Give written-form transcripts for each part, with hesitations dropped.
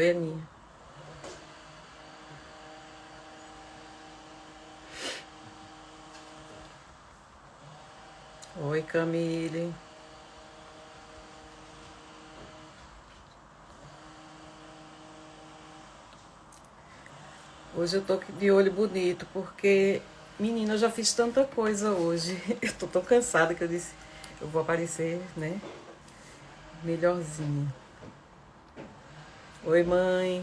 Oi, Aninha. Oi, Camille. Hoje eu tô de olho bonito, porque, menina, eu já fiz tanta coisa hoje. Eu tô tão cansada que eu disse, eu vou aparecer, né? Melhorzinha. Oi, mãe.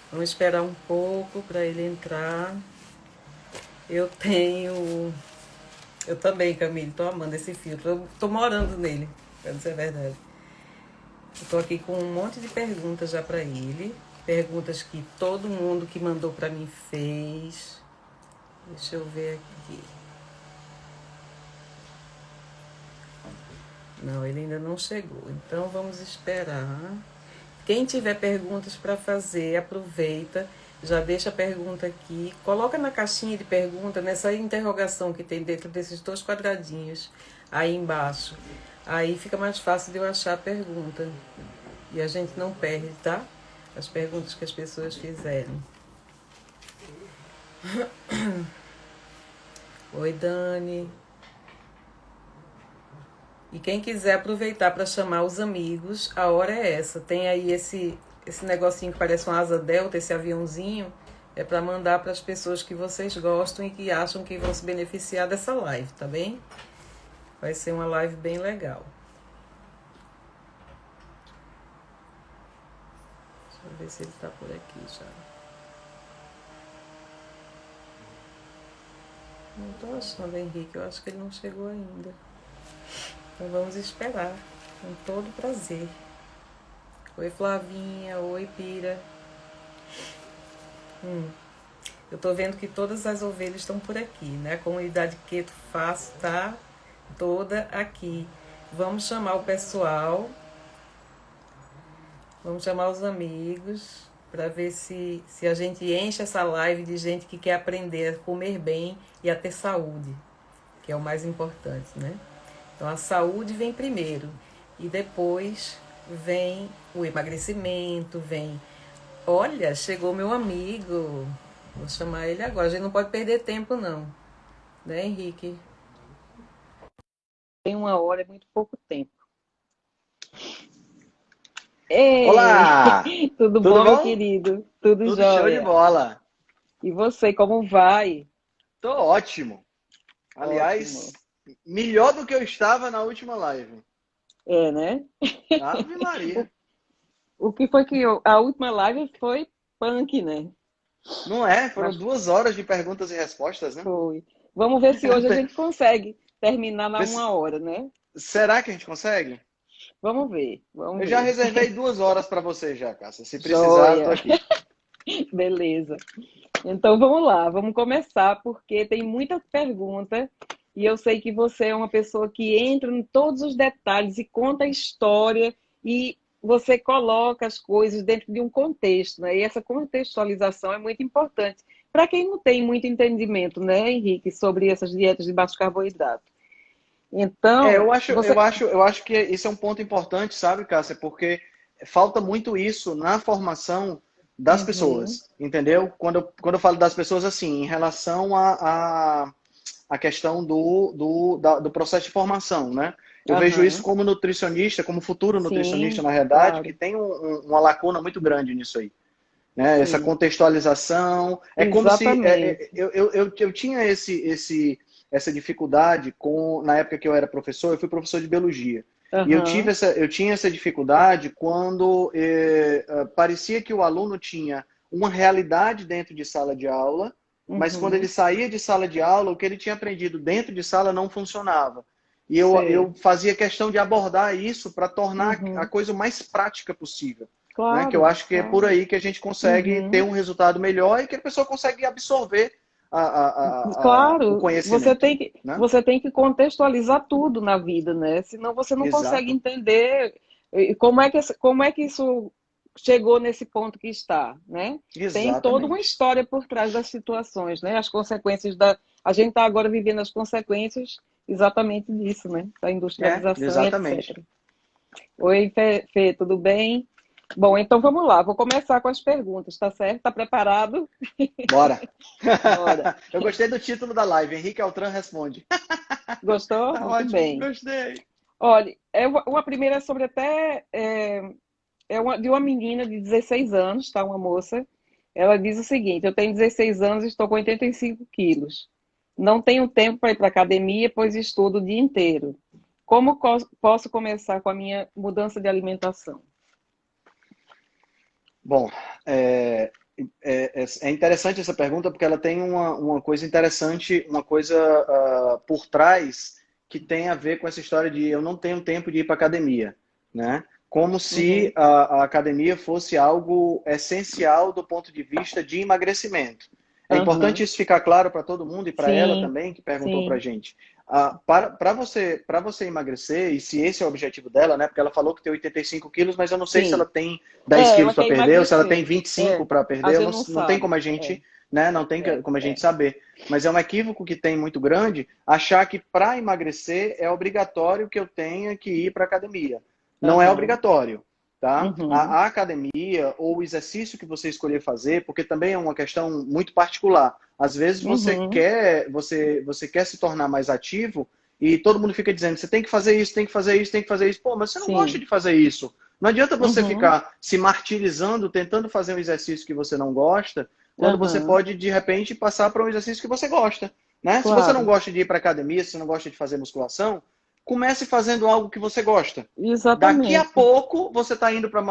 Vamos esperar um pouco para ele entrar. Eu tenho. Eu também, Camille, tô amando esse filtro. Eu tô morando nele, pra dizer a verdade. Eu tô aqui com um monte de perguntas já para ele. Perguntas que todo mundo que mandou para mim fez. Deixa eu ver aqui. Não, ele ainda não chegou. Então vamos esperar. Quem tiver perguntas para fazer, aproveita, já deixa a pergunta aqui, coloca na caixinha de pergunta, nessa interrogação que tem dentro desses dois quadradinhos aí embaixo. Aí fica mais fácil de eu achar a pergunta. E a gente não perde, tá? As perguntas que as pessoas fizerem. Oi, Dani. E quem quiser aproveitar para chamar os amigos, a hora é essa. Tem aí esse negocinho que parece uma asa delta, esse aviãozinho, é para mandar para as pessoas que vocês gostam e que acham que vão se beneficiar dessa live, tá bem? Vai ser uma live bem legal. Deixa eu ver se ele está por aqui já. Não estou achando, Henrique, eu acho que ele não chegou ainda. Então vamos esperar, com todo prazer. Oi, Flavinha. Oi, Pira. Eu tô vendo que todas as ovelhas estão por aqui, né? A comunidade Keto Fácil tá toda aqui. Vamos chamar o pessoal, vamos chamar os amigos, para ver se a gente enche essa live de gente que quer aprender a comer bem e a ter saúde, que é o mais importante, né? Então a saúde vem primeiro e depois vem o emagrecimento, vem... Olha, chegou meu amigo. Vou chamar ele agora. A gente não pode perder tempo, não. Né, Henrique? Tem uma hora, é muito pouco tempo. Ei! Olá! Tudo Tudo bom, meu bom? querido? Tudo Tudo show de jóia. bola. E você, como vai? Tô ótimo. Aliás, Ótimo. melhor do que eu estava na última live. É, né? Ave O, Maria. o que foi que a última live foi punk, né? Não é? Foram Mas 2 horas de perguntas e respostas, né? foi. Vamos ver se hoje a gente consegue terminar na Vê se- 1 hora, né? Será que a gente consegue? Vamos ver, Eu vamos já ver. reservei 2 horas para você já, Cássia. Se precisar, eu tô Joia. aqui. Beleza. Então vamos lá, vamos começar, porque tem muita pergunta e eu sei que você é uma pessoa que entra em todos os detalhes e conta a história e você coloca as coisas dentro de um contexto, né? E essa contextualização é muito importante para quem não tem muito entendimento, né, Henrique, sobre essas dietas de baixo carboidrato. É, Então, você. eu acho que isso é um ponto importante, sabe, Cássia? Porque falta muito isso na formação das Uhum, pessoas, entendeu? Quando eu falo das pessoas, assim, em relação a questão do processo de formação, né? Eu vejo isso aham, como nutricionista, como futuro nutricionista, sim, na realidade, que claro, tem uma lacuna muito grande nisso aí. Né? Essa sim, contextualização. É como se exatamente. eu tinha essa dificuldade na época que eu era professor, eu fui professor de biologia. E Aham, eu tinha essa dificuldade quando parecia que o aluno tinha uma realidade dentro de sala de aula, mas quando ele uhum. saía de sala de aula, o que ele tinha aprendido dentro de sala não funcionava. E eu Sei. fazia questão de abordar isso para tornar a Uhum. coisa o mais prática possível. Né? Que eu Claro, acho que é por claro. aí que a gente consegue ter Uhum. um resultado melhor e que a pessoa consegue absorver o Claro, conhecimento. Né? você tem que contextualizar tudo na vida, né? Senão você não consegue Exato. entender como é que isso chegou nesse ponto que está, né? Tem toda uma Exatamente. história por trás das situações, né? As consequências da... A gente está agora vivendo as consequências exatamente disso, né? Da É, industrialização e exatamente. etc. Oi, Fê, tudo bem? Bom, então vamos lá. Vou começar com as perguntas, tá certo? Tá preparado? Bora. Bora. Eu gostei do título da live. Henrique Altran responde. Gostou? Tá Muito ótimo, bem. gostei. Olha, uma primeira é sobre até de uma menina de 16 anos, tá? Uma moça. Ela diz o seguinte: eu tenho 16 anos e estou com 85 quilos. Não tenho tempo para ir para academia, pois estudo o dia inteiro. Como posso começar com a minha mudança de alimentação? Bom, é interessante essa pergunta porque ela tem uma coisa interessante, uma coisa por trás que tem a ver com essa história de eu não tenho tempo de ir para academia, né? Como Uhum. se a academia fosse algo essencial do ponto de vista de emagrecimento. É importante Aham. isso ficar claro para todo mundo e para ela Sim, também, que perguntou para a sim, gente. Para você emagrecer, e se esse é o objetivo dela, né? Porque ela falou que tem 85 quilos, mas eu não sei se ela sim. tem 10 Ela quilos para quer perder ou se ela tem emagrecer. 25 para A perder. Eu gente não, não não tem como sabe. a gente, né? Não tem É, como a gente é. saber. Mas é um equívoco que tem muito grande achar que para emagrecer é obrigatório que eu tenha que ir para academia. Não é Aham. obrigatório. Tá? Uhum. A academia ou o exercício que você escolher fazer, porque também é uma questão muito particular. Às vezes Uhum. você quer se tornar mais ativo e todo mundo fica dizendo, você tem que fazer isso, tem que fazer isso, tem que fazer isso. Pô, mas você não gosta Sim. de fazer isso. Não adianta você Uhum. ficar se martirizando, tentando fazer um exercício que você não gosta, quando você Aham. pode, de repente, passar para um exercício que você gosta. Né? Se você não Claro. gosta de ir para academia, se você não gosta de fazer musculação, comece fazendo algo que você gosta. Daqui a Exatamente. pouco você está indo para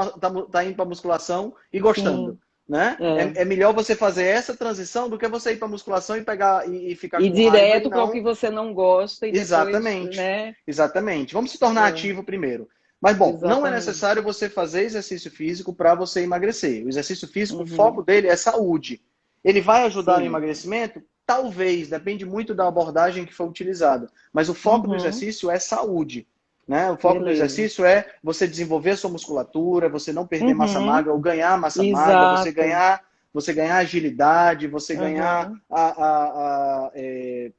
tá indo para musculação e gostando. Sim. Né? É. É melhor você fazer essa transição do que você ir para musculação e pegar e ficar E com raiva e direto para o que não. você não gosta e depois, Exatamente. né? Exatamente. Vamos se tornar É, ativo primeiro. Mas, bom, não é exatamente. necessário você fazer exercício físico para você emagrecer. O exercício físico, o foco Uhum. dele é saúde. Ele vai ajudar no Sim. emagrecimento? Talvez, depende muito da abordagem que for utilizada. Mas o foco do Uhum. exercício é saúde. Né? O foco do Beleza. exercício é você desenvolver a sua musculatura, você não perder massa Uhum. magra ou ganhar massa magra, Exato. você ganhar agilidade, você ganhar Aham.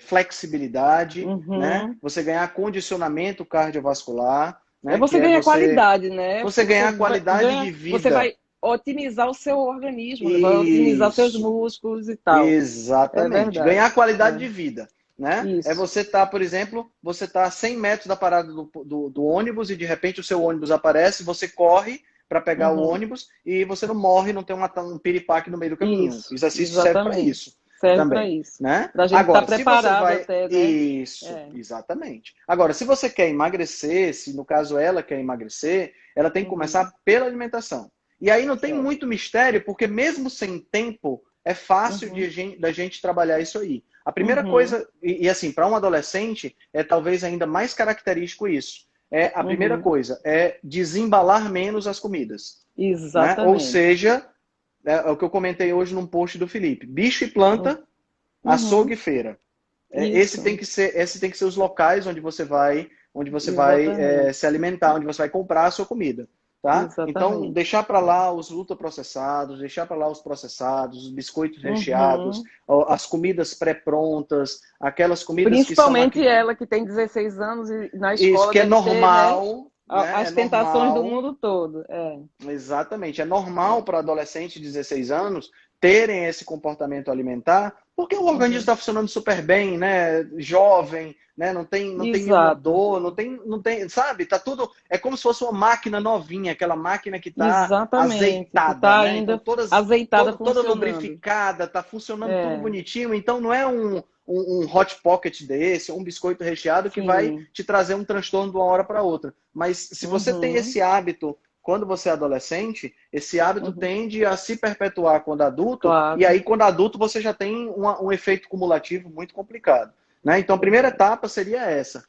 flexibilidade, né? Uhum. Você ganhar condicionamento cardiovascular, É né? Que você é ganha qualidade, né? você ganhar qualidade de Você vida. vai otimizar o seu organismo, né? Vai otimizar seus Isso, músculos e tal. É exatamente. verdade. Ganhar qualidade É. de vida. Né? É Isso. você estar, por exemplo, você está a 100 metros da parada do ônibus e de repente o seu ônibus aparece, você corre para pegar o Uhum. ônibus e você não morre, não tem um piripaque no meio do caminho. O Isso, exercício serve para exatamente. isso Serve para também. isso. Né? Para a gente estar Agora, se você preparado vai. até, né? Isso, É. exatamente. Agora, se você quer emagrecer, se no caso ela quer emagrecer, ela tem que Uhum. começar pela alimentação. E aí não tem Certo. muito mistério, porque mesmo sem tempo, é fácil Uhum. da gente trabalhar isso aí. A primeira Uhum. coisa, e assim, para um adolescente, é talvez ainda mais característico isso. A primeira Uhum. coisa é desembalar menos as comidas. Né? Ou Exatamente. seja, é o que eu comentei hoje num post do Felipe: bicho e planta, açougue Uhum. e feira. Isso. Esse tem que ser os locais onde você vai Exatamente. se alimentar, onde você vai comprar a sua comida. Tá? Então, Exatamente. deixar para lá os ultraprocessados, deixar para lá os processados, os biscoitos recheados, Uhum. as comidas pré-prontas, aquelas comidas que são Principalmente aqui, ela que tem 16 anos e na isso escola que é deve ter, né, normal, né? É as tentações do normal. mundo todo. É. Exatamente. É normal É. para adolescentes de 16 anos terem esse comportamento alimentar, porque o organismo Uhum. está funcionando super bem, né? Jovem, né? Não tem nenhuma Exato. dor, não tem, sabe? Tá tudo, é como se fosse uma máquina novinha, aquela máquina que está Exatamente. Que azeitada, está né? Então ainda azeitada toda funcionando. lubrificada, tá funcionando tudo É. bonitinho. Então não é um hot pocket desse, um biscoito recheado que vai Sim. te trazer um transtorno de uma hora para outra. Mas se você tem Uhum. esse hábito quando você é adolescente, esse hábito Uhum. tende a se perpetuar quando adulto, e Claro. aí, quando adulto, você já tem um efeito cumulativo muito complicado. Né? Então, a primeira Verdade. etapa seria essa,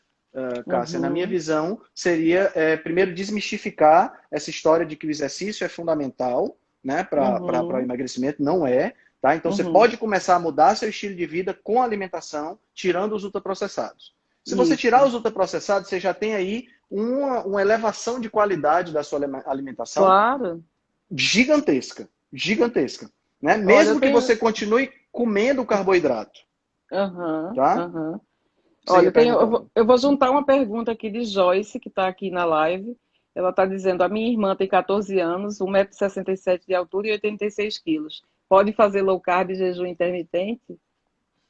Cássia. Na minha Uhum. visão, seria primeiro desmistificar essa história de que o exercício é fundamental, né, para o Uhum. emagrecimento. Não é. Tá? Então, você Uhum. pode começar a mudar seu estilo de vida com a alimentação, tirando os ultraprocessados. Se você tirar Isso. os ultraprocessados, você já tem aí uma elevação de qualidade da sua alimentação Claro. gigantesca. Gigantesca. Né? Olha, eu Mesmo que tenho. você continue comendo carboidrato. Aham, Tá? aham. Você Olha, ia perguntar. eu vou juntar uma pergunta aqui de Joyce, que está aqui na live. Ela está dizendo, a minha irmã tem 14 anos, 1,67 m de altura e 86 quilos. Pode fazer low carb e jejum intermitente?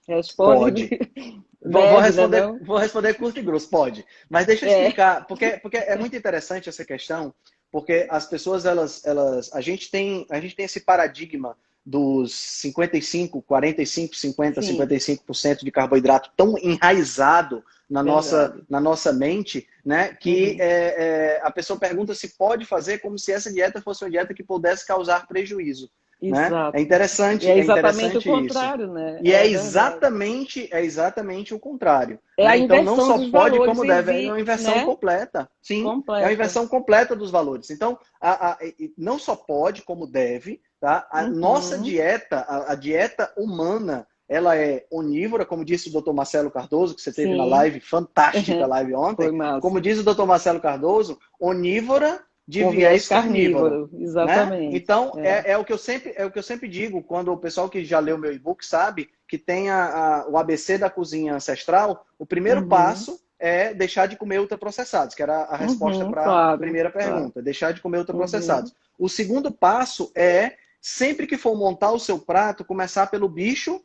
Responde. Pode. Deve, né, não? Vou responder curto e grosso, pode. Mas deixa eu É, explicar, porque é muito interessante essa questão, porque as pessoas, a gente tem esse paradigma dos 55, 45, 50, sim, 55% de carboidrato tão enraizado verdade. na nossa mente, né, que Uhum. a pessoa pergunta se pode fazer como se essa dieta fosse uma dieta que pudesse causar prejuízo, né? Exato. E é É exatamente o interessante isso. contrário, né? E É verdade. é exatamente o contrário, É né? a Então não inversão só dos pode valores, como deve, é uma inversão né? completa. Sim, é uma Completa. inversão completa dos valores. Então, não só pode como deve, tá? A nossa Uhum. dieta, a dieta humana, ela é onívora, como disse o Dr. Marcelo Cardoso, que você teve na Sim. live, fantástica live ontem. Foi Como massa. diz o Dr. Marcelo Cardoso, onívora de Com viés viés carnívoro, carnívoro, né? exatamente. Então, é o que eu sempre digo, quando o pessoal que já leu meu e-book sabe que tem o ABC da cozinha ancestral, o primeiro Uhum. passo é deixar de comer ultraprocessados, que era a resposta Uhum, para a claro, primeira claro. pergunta, deixar de comer Uhum. ultraprocessados. O segundo passo é, sempre que for montar o seu prato, começar pelo bicho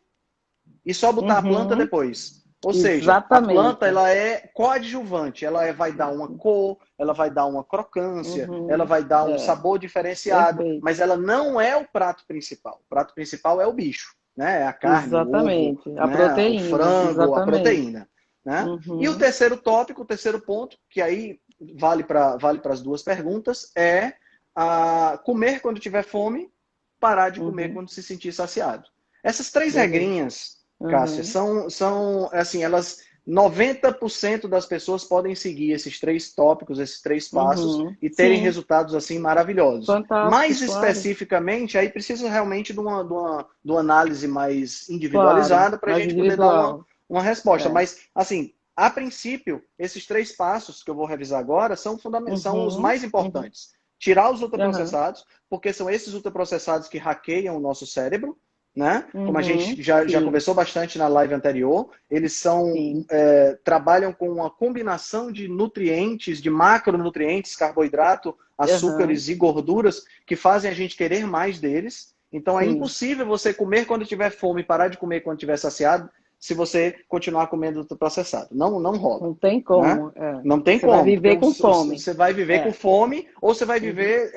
e só botar a planta Uhum. depois. Ou seja, a planta Exatamente. ela é coadjuvante, vai dar uma cor, ela vai dar uma crocância, ela Uhum. vai dar um É, sabor diferenciado, perfeito. mas ela não é o prato principal. O prato principal é o bicho, né? É a carne, o ovo, Exatamente. A né? O proteína, frango, a exatamente. proteína, né? E o Uhum. terceiro tópico, o terceiro ponto, que aí vale para as duas perguntas, é comer quando tiver fome, parar de comer Uhum. quando se sentir saciado. Essas três Beleza. regrinhas, Cássia, Uhum. são assim, elas 90% das pessoas podem seguir esses três tópicos, esses três passos Uhum. e terem Sim, resultados assim maravilhosos. Mais fantásticos, claro. especificamente, aí precisa realmente de uma análise mais Claro, individualizada para a mais gente poder dar individual. uma resposta. É. Mas, assim, a princípio, esses três passos que eu vou revisar agora são os Uhum. mais Uhum. importantes. Tirar os Aham. ultraprocessados, porque são esses ultraprocessados que hackeiam o nosso cérebro, né? Como a gente Uhum. já Sim, conversou bastante na live anterior, eles sim. trabalham com uma combinação de nutrientes, de macronutrientes, carboidrato, Aham. açúcares e gorduras que fazem a gente querer mais deles. Então é Sim. impossível você comer quando tiver fome e parar de comer quando tiver saciado se você continuar comendo ultraprocessado. Não, não rola, Não tem né? como. É. Não tem Você vai como, porque viver com fome. você vai viver com É. fome ou você vai Uhum. viver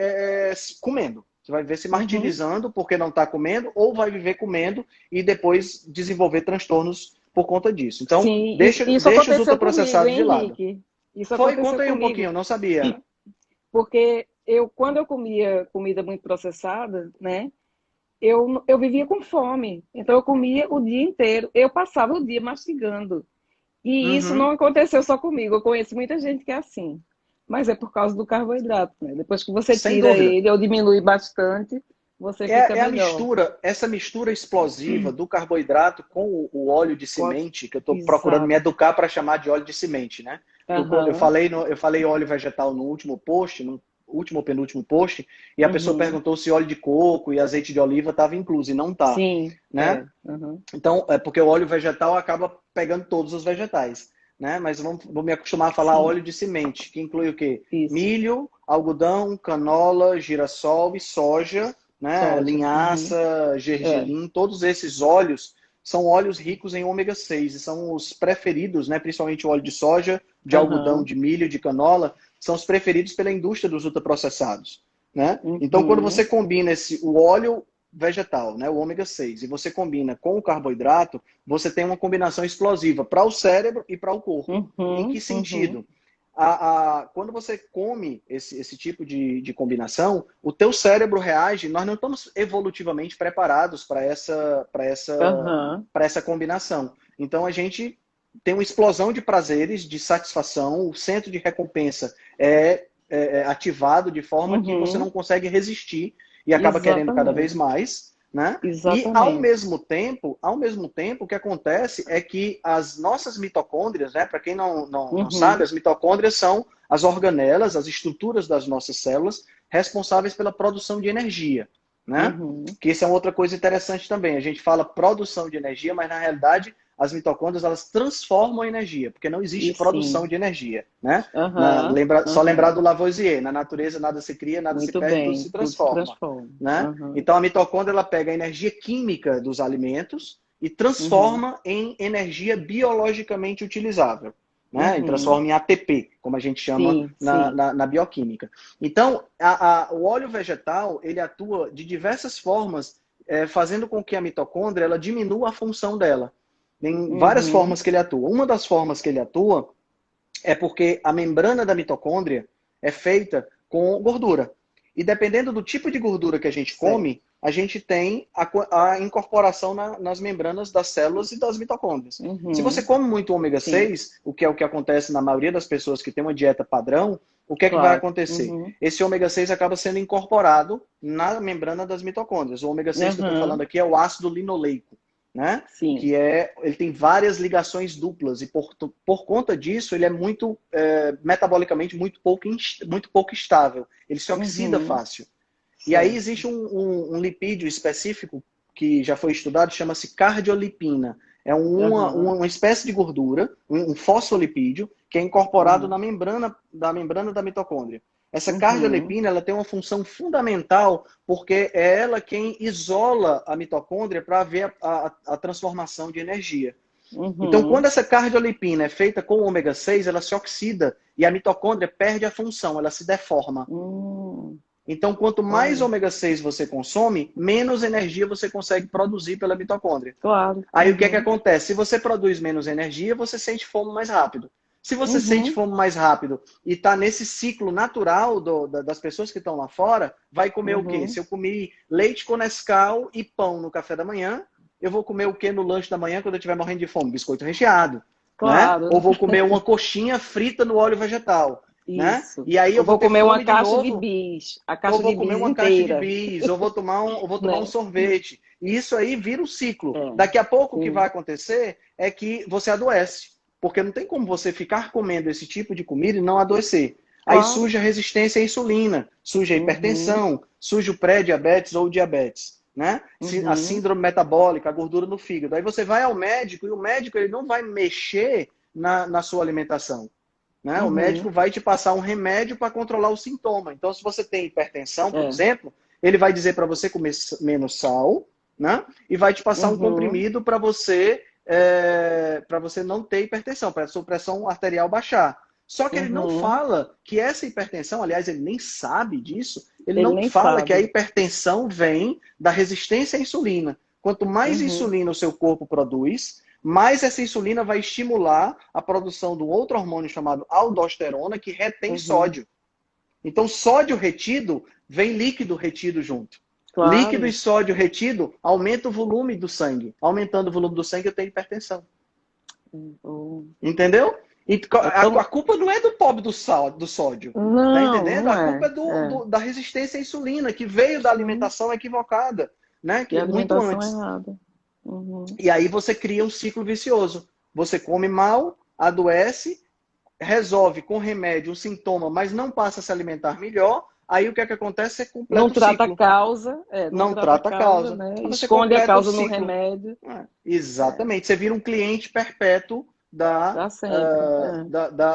comendo. Você vai viver se Uhum. martirizando porque não está comendo, ou vai viver comendo e depois desenvolver transtornos por conta disso. Então, Sim, isso deixa os aconteceu comigo, ultraprocessados de hein, lado. Henrique? Isso Conta aconteceu aí um comigo. pouquinho, não sabia. Porque quando eu comia comida muito processada, né? Eu vivia com fome. Então eu comia o dia inteiro. Eu passava o dia mastigando. E isso Uhum. não aconteceu só comigo. Eu conheço muita gente que é assim. Mas é por causa do carboidrato, né? Depois que você Sem tira dúvida. ele ou diminui bastante, você fica É a melhor. mistura, essa mistura explosiva do carboidrato com o óleo de semente, que eu estou procurando me Exato. educar para chamar de óleo de semente, né? Aham. Eu falei óleo vegetal no último post, no último ou penúltimo post, e a pessoa Uhum. perguntou se óleo de coco e azeite de oliva estava incluso, e não tá, Sim, né? é. Uhum. Então, é porque o óleo vegetal acaba pegando todos os vegetais, né? Mas vou me acostumar a falar Sim, óleo de semente, que inclui o quê? isso. Milho, algodão, canola, girassol e soja, né? Soja. Uhum. Linhaça, É. gergelim, todos esses óleos são óleos ricos em ômega 6 e são os preferidos, né? Principalmente o óleo de soja, de algodão, Aham. de milho, de canola, são os preferidos pela indústria dos ultraprocessados, né? Então, quando você Uhum. combina o óleo vegetal, né, o ômega 6, e você combina com o carboidrato, você tem uma combinação explosiva para o cérebro e para o corpo. Em que Uhum. Uhum. sentido? Quando você come esse tipo de combinação, o teu cérebro reage, nós não estamos evolutivamente preparados Aham. para essa combinação. Então a gente tem uma explosão de prazeres, de satisfação, o centro de recompensa é ativado de forma que você não Uhum. consegue resistir e acaba querendo cada vez Exatamente. mais, né? E Exatamente. ao mesmo tempo, o que acontece é que as nossas mitocôndrias, né? Para quem não sabe, Uhum. as mitocôndrias são as organelas, as estruturas das nossas células responsáveis pela produção de energia, né? Uhum. Que isso é outra coisa interessante também. A gente fala produção de energia, mas na realidade as mitocôndrias elas transformam a energia, porque não existe E produção sim. de energia, né? Aham, Só lembrar aham. do Lavoisier, na natureza nada se cria, nada se Muito perde, tudo bem, se tudo se transforma, transforma. né? Aham, Então a mitocôndria ela pega a energia química dos alimentos e uhum, transforma em energia biologicamente utilizável, né? E uhum. transforma em ATP, como a gente chama Sim, sim. na bioquímica. Então, o óleo vegetal, ele atua de diversas formas, fazendo com que a mitocôndria ela diminua a função dela. Tem várias Uhum. formas que ele atua. Uma das formas que ele atua é porque a membrana da mitocôndria é feita com gordura. E dependendo do tipo de gordura que a gente Certo. come, a gente tem a incorporação nas membranas das células e das mitocôndrias. Se você Uhum. come muito ômega Sim, 6, o que é o que acontece na maioria das pessoas que tem uma dieta padrão, o que é que vai claro. acontecer? Uhum. Esse ômega 6 acaba sendo incorporado na membrana das mitocôndrias. O ômega 6 que eu estou falando Uhum. aqui é o ácido linoleico, né? Sim. Ele tem várias ligações duplas e por conta disso ele é muito metabolicamente muito pouco estável. Ele se oxida Uhum. fácil. E aí Certo. existe um lipídio específico que já foi estudado, chama-se cardiolipina. É Uhum. uma espécie de gordura, um fosfolipídio, que é incorporado na Uhum. membrana da mitocôndria. Essa Uhum. cardiolipina ela tem uma função fundamental porque é ela quem isola a mitocôndria para ver a transformação de energia. Então, quando Uhum. essa cardiolipina é feita com ômega 6, ela se oxida e a mitocôndria perde a função, ela se deforma. Hum. Então, quanto mais Olha, ômega 6 você consome, menos energia você consegue produzir pela mitocôndria. claro. Aí o que é que Uhum. acontece? Se você produz menos energia, você sente fome mais rápido. Se você sente Uhum. fome mais rápido e está nesse ciclo natural das pessoas que estão lá fora, vai comer o quê? Uhum. Se eu comi leite com Nescau e pão no café da manhã, eu vou comer o quê no lanche da manhã quando eu estiver morrendo de fome? Biscoito recheado, né? Ou Claro. vou comer uma coxinha frita no óleo vegetal, né? Isso. E aí Eu eu vou vou ter comer uma fome de caixa de novo, bis, a ou caixa vou de comer bis uma caixa de inteira, bis, ou vou tomar um né? sorvete. E isso aí vira um ciclo. É. Daqui a pouco o que vai Sim. acontecer é que você adoece. Porque não tem como você ficar comendo esse tipo de comida e não adoecer. Aí Claro. surge a resistência à insulina, surge a Uhum. hipertensão, surge o pré-diabetes ou o diabetes, né? A Uhum. síndrome metabólica, a gordura no fígado. Aí você vai ao médico e o médico ele não vai mexer na sua alimentação. Né? O médico Uhum. vai te passar um remédio para controlar o sintoma. Então, se você tem hipertensão, por É. exemplo, ele vai dizer para você comer menos sal, né? E vai te passar um Uhum. comprimido para você não ter hipertensão, para a sua pressão arterial baixar. Só que ele não Uhum. fala que essa hipertensão, aliás, ele nem sabe disso, ele Ele não nem fala que a sabe. hipertensão vem da resistência à insulina. Quanto mais Uhum. insulina o seu corpo produz, mais essa insulina vai estimular a produção de um outro hormônio chamado aldosterona, que retém Uhum. sódio. Então, sódio retido, vem líquido retido junto. Líquido e Claro. sódio retido aumenta o volume do sangue. Aumentando o volume do sangue, eu tenho hipertensão. Uhum. Entendeu? E É a tão... culpa não é do pobre do sódio. Tá Não, entendendo? não A culpa é. é É. da resistência à insulina, que veio da Sim. alimentação equivocada, né? E a Que muito alimentação antes. errada. Uhum. E aí você cria um ciclo vicioso. Você come mal, adoece, resolve com remédio um sintoma, mas não passa a se alimentar melhor. Aí o que é que acontece? Você Não completa o trata a ciclo. causa, não Não trata a trata a causa, causa. né? Aí você Esconde a completa o causa no ciclo. remédio. É, Exatamente. Você vira um cliente perpétuo dá sempre.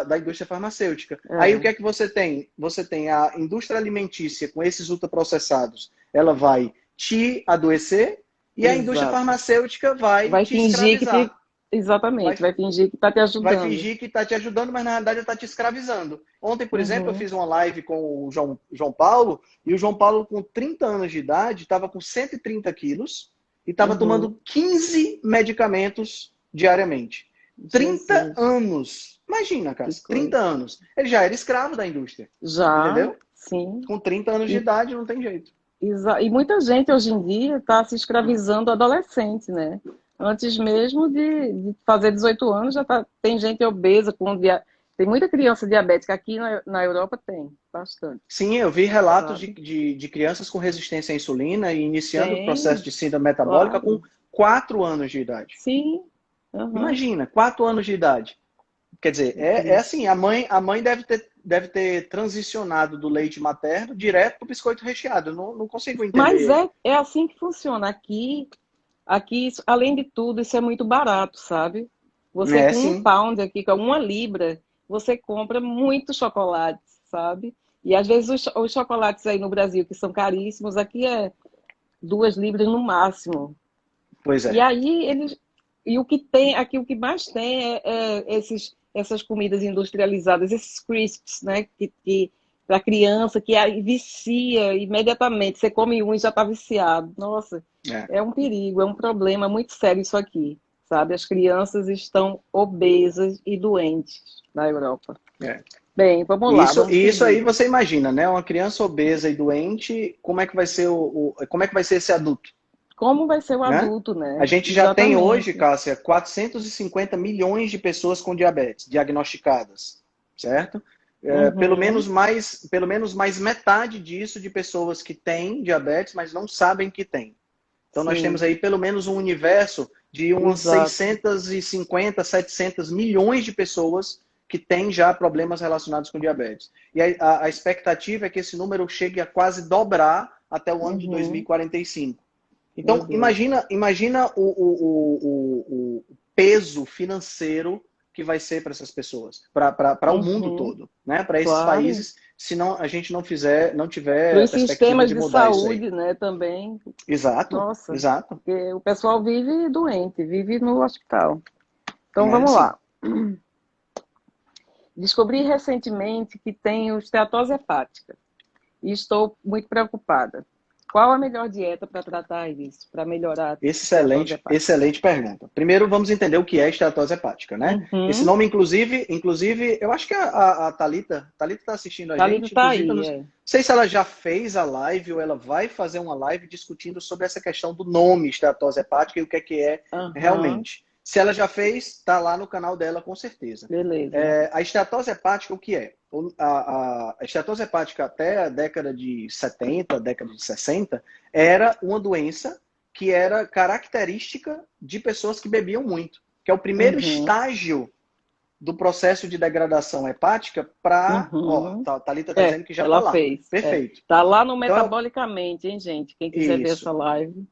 da indústria farmacêutica. Aí o que É, é que você tem? Você tem a indústria alimentícia com esses ultraprocessados. Ela vai te adoecer e a indústria exato. farmacêutica vai Vai te fingir que escravizar. te... Exatamente, Vai, vai fingir que está te vai ajudando. fingir que está te ajudando, mas na verdade está te escravizando. Ontem, por exemplo, eu Uhum, fiz uma live com o João Paulo, e o João Paulo, com 30 anos de idade, estava com 130 quilos e estava uhum. tomando 15 medicamentos diariamente. 30 Jesus, anos. Imagina, cara, que 30 coisa. anos. Ele já era escravo da indústria, Já, entendeu? sim. Com 30 anos de E, idade não tem jeito. e muita gente hoje em dia está se escravizando adolescente, né? Antes mesmo de fazer 18 anos, já tá, tem gente obesa, tem muita criança diabética. Aqui na Europa tem, bastante, Sim, eu vi relatos sabe? de crianças com resistência à insulina e iniciando o processo Tem, de síndrome metabólica com claro. 4 anos de idade. Sim, aham. Imagina, 4 anos de idade. Quer dizer, É é triste. assim, a mãe deve ter transicionado do leite materno direto para o biscoito recheado. Eu não consigo Mas entender. é assim que funciona. Aqui, Aqui, além de tudo, isso é muito barato, sabe? Você com um Sim. pound aqui, com 1 libra, você compra muito chocolate, sabe? E às vezes os chocolates aí no Brasil, que são caríssimos, aqui é 2 libras no máximo. Pois E é. aí eles. E o que tem, aqui o que mais tem é essas comidas industrializadas, esses crisps, né? Que para criança, que aí vicia imediatamente. Você come um e já está viciado. Nossa, É. é um perigo, é um problema muito sério isso aqui, sabe? As crianças estão obesas e doentes na Europa. É. Bem, vamos lá, Isso, vamos e isso aí seguir. você imagina, né? Uma criança obesa e doente, como é que vai ser como é que vai ser esse adulto, Como vai ser o né? adulto, A né? gente já tem hoje, Exatamente. Cássia, 450 milhões de pessoas com diabetes diagnosticadas, certo? Uhum, Pelo menos mais metade disso de pessoas que têm diabetes, mas não sabem que têm. Então nós temos sim, aí pelo menos um universo de umas exato. 650, 700 milhões de pessoas que têm já problemas relacionados com diabetes. E a expectativa é que esse número chegue a quase dobrar até o ano de Uhum, 2045. meu Então, Deus. imagina o peso financeiro que vai ser para essas pessoas, para o mundo Uhum, todo, né? Para esses claro. países, se não, a gente não Para tiver os perspectiva sistemas de de mudar isso aí. saúde, né, também. Exato, Nossa, exato. porque o pessoal vive doente, vive no hospital. Então É, vamos sim. lá. Descobri recentemente que tenho esteatose hepática e estou muito preocupada. Qual a melhor dieta para tratar isso, para melhorar a esteatose Excelente, hepática? excelente pergunta. Primeiro, vamos entender o que é esteatose hepática, né? Esse Uhum. nome, inclusive, eu acho que a Thalita está assistindo a Thalita gente, está inclusive, eu não aí, é. sei se ela já fez a live ou ela vai fazer uma live discutindo sobre essa questão do nome esteatose hepática e o que é Aham, realmente. Se ela já fez, está lá no canal dela, com certeza. beleza. A esteatose hepática, o que é? A esteatose hepática até a década de 70, década de 60, era uma doença que era característica de pessoas que bebiam muito, que é o primeiro Uhum, estágio do processo de degradação hepática para... Ó, uhum. Thalita está É, dizendo que já está ela lá. fez. É. Perfeito. Tá lá no Então, Metabolicamente, hein, gente? Quem quiser ver isso. essa live.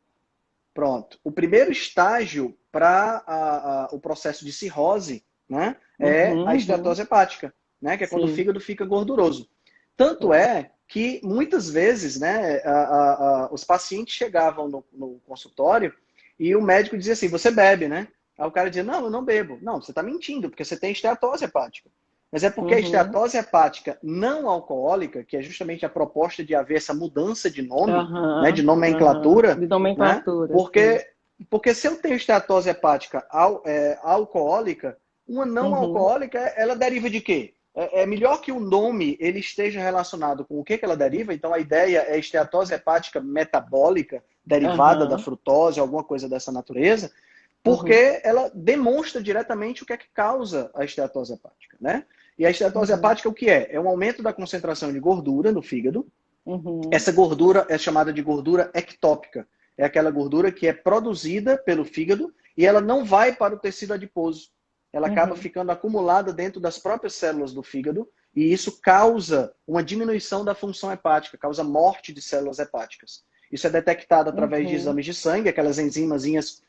Pronto. O primeiro estágio para o processo de cirrose, né, é a Uhum, uhum. esteatose hepática, né, que é quando o Sim. fígado fica gorduroso. Tanto É. é que muitas vezes, né, os pacientes chegavam no consultório e o médico dizia assim: você bebe, né? Aí o cara dizia: não, eu não bebo. Não, você está mentindo, porque você tem esteatose hepática. Mas é porque a Uhum. esteatose hepática não alcoólica, que é justamente a proposta de haver essa mudança de nome, né, de Aham, aham. nomenclatura, De né? nomenclatura, sim. Porque se eu tenho esteatose hepática alcoólica, uma não Uhum. alcoólica, ela deriva de quê? É melhor que o nome ele esteja relacionado com o que ela deriva. Então, a ideia é esteatose hepática metabólica, derivada da Aham. frutose, alguma coisa dessa natureza, Uhum. porque ela demonstra diretamente o que é que causa a esteatose hepática, né? E a esteatose Uhum. hepática o que é? É um aumento da concentração de gordura no fígado. Uhum. Essa gordura é chamada de gordura ectópica. É aquela gordura que é produzida pelo fígado e ela não vai para o tecido adiposo. Ela acaba Uhum. ficando acumulada dentro das próprias células do fígado e isso causa uma diminuição da função hepática, causa morte de células hepáticas. Isso é detectado através de Uhum. exames de sangue, aquelas enzimazinhas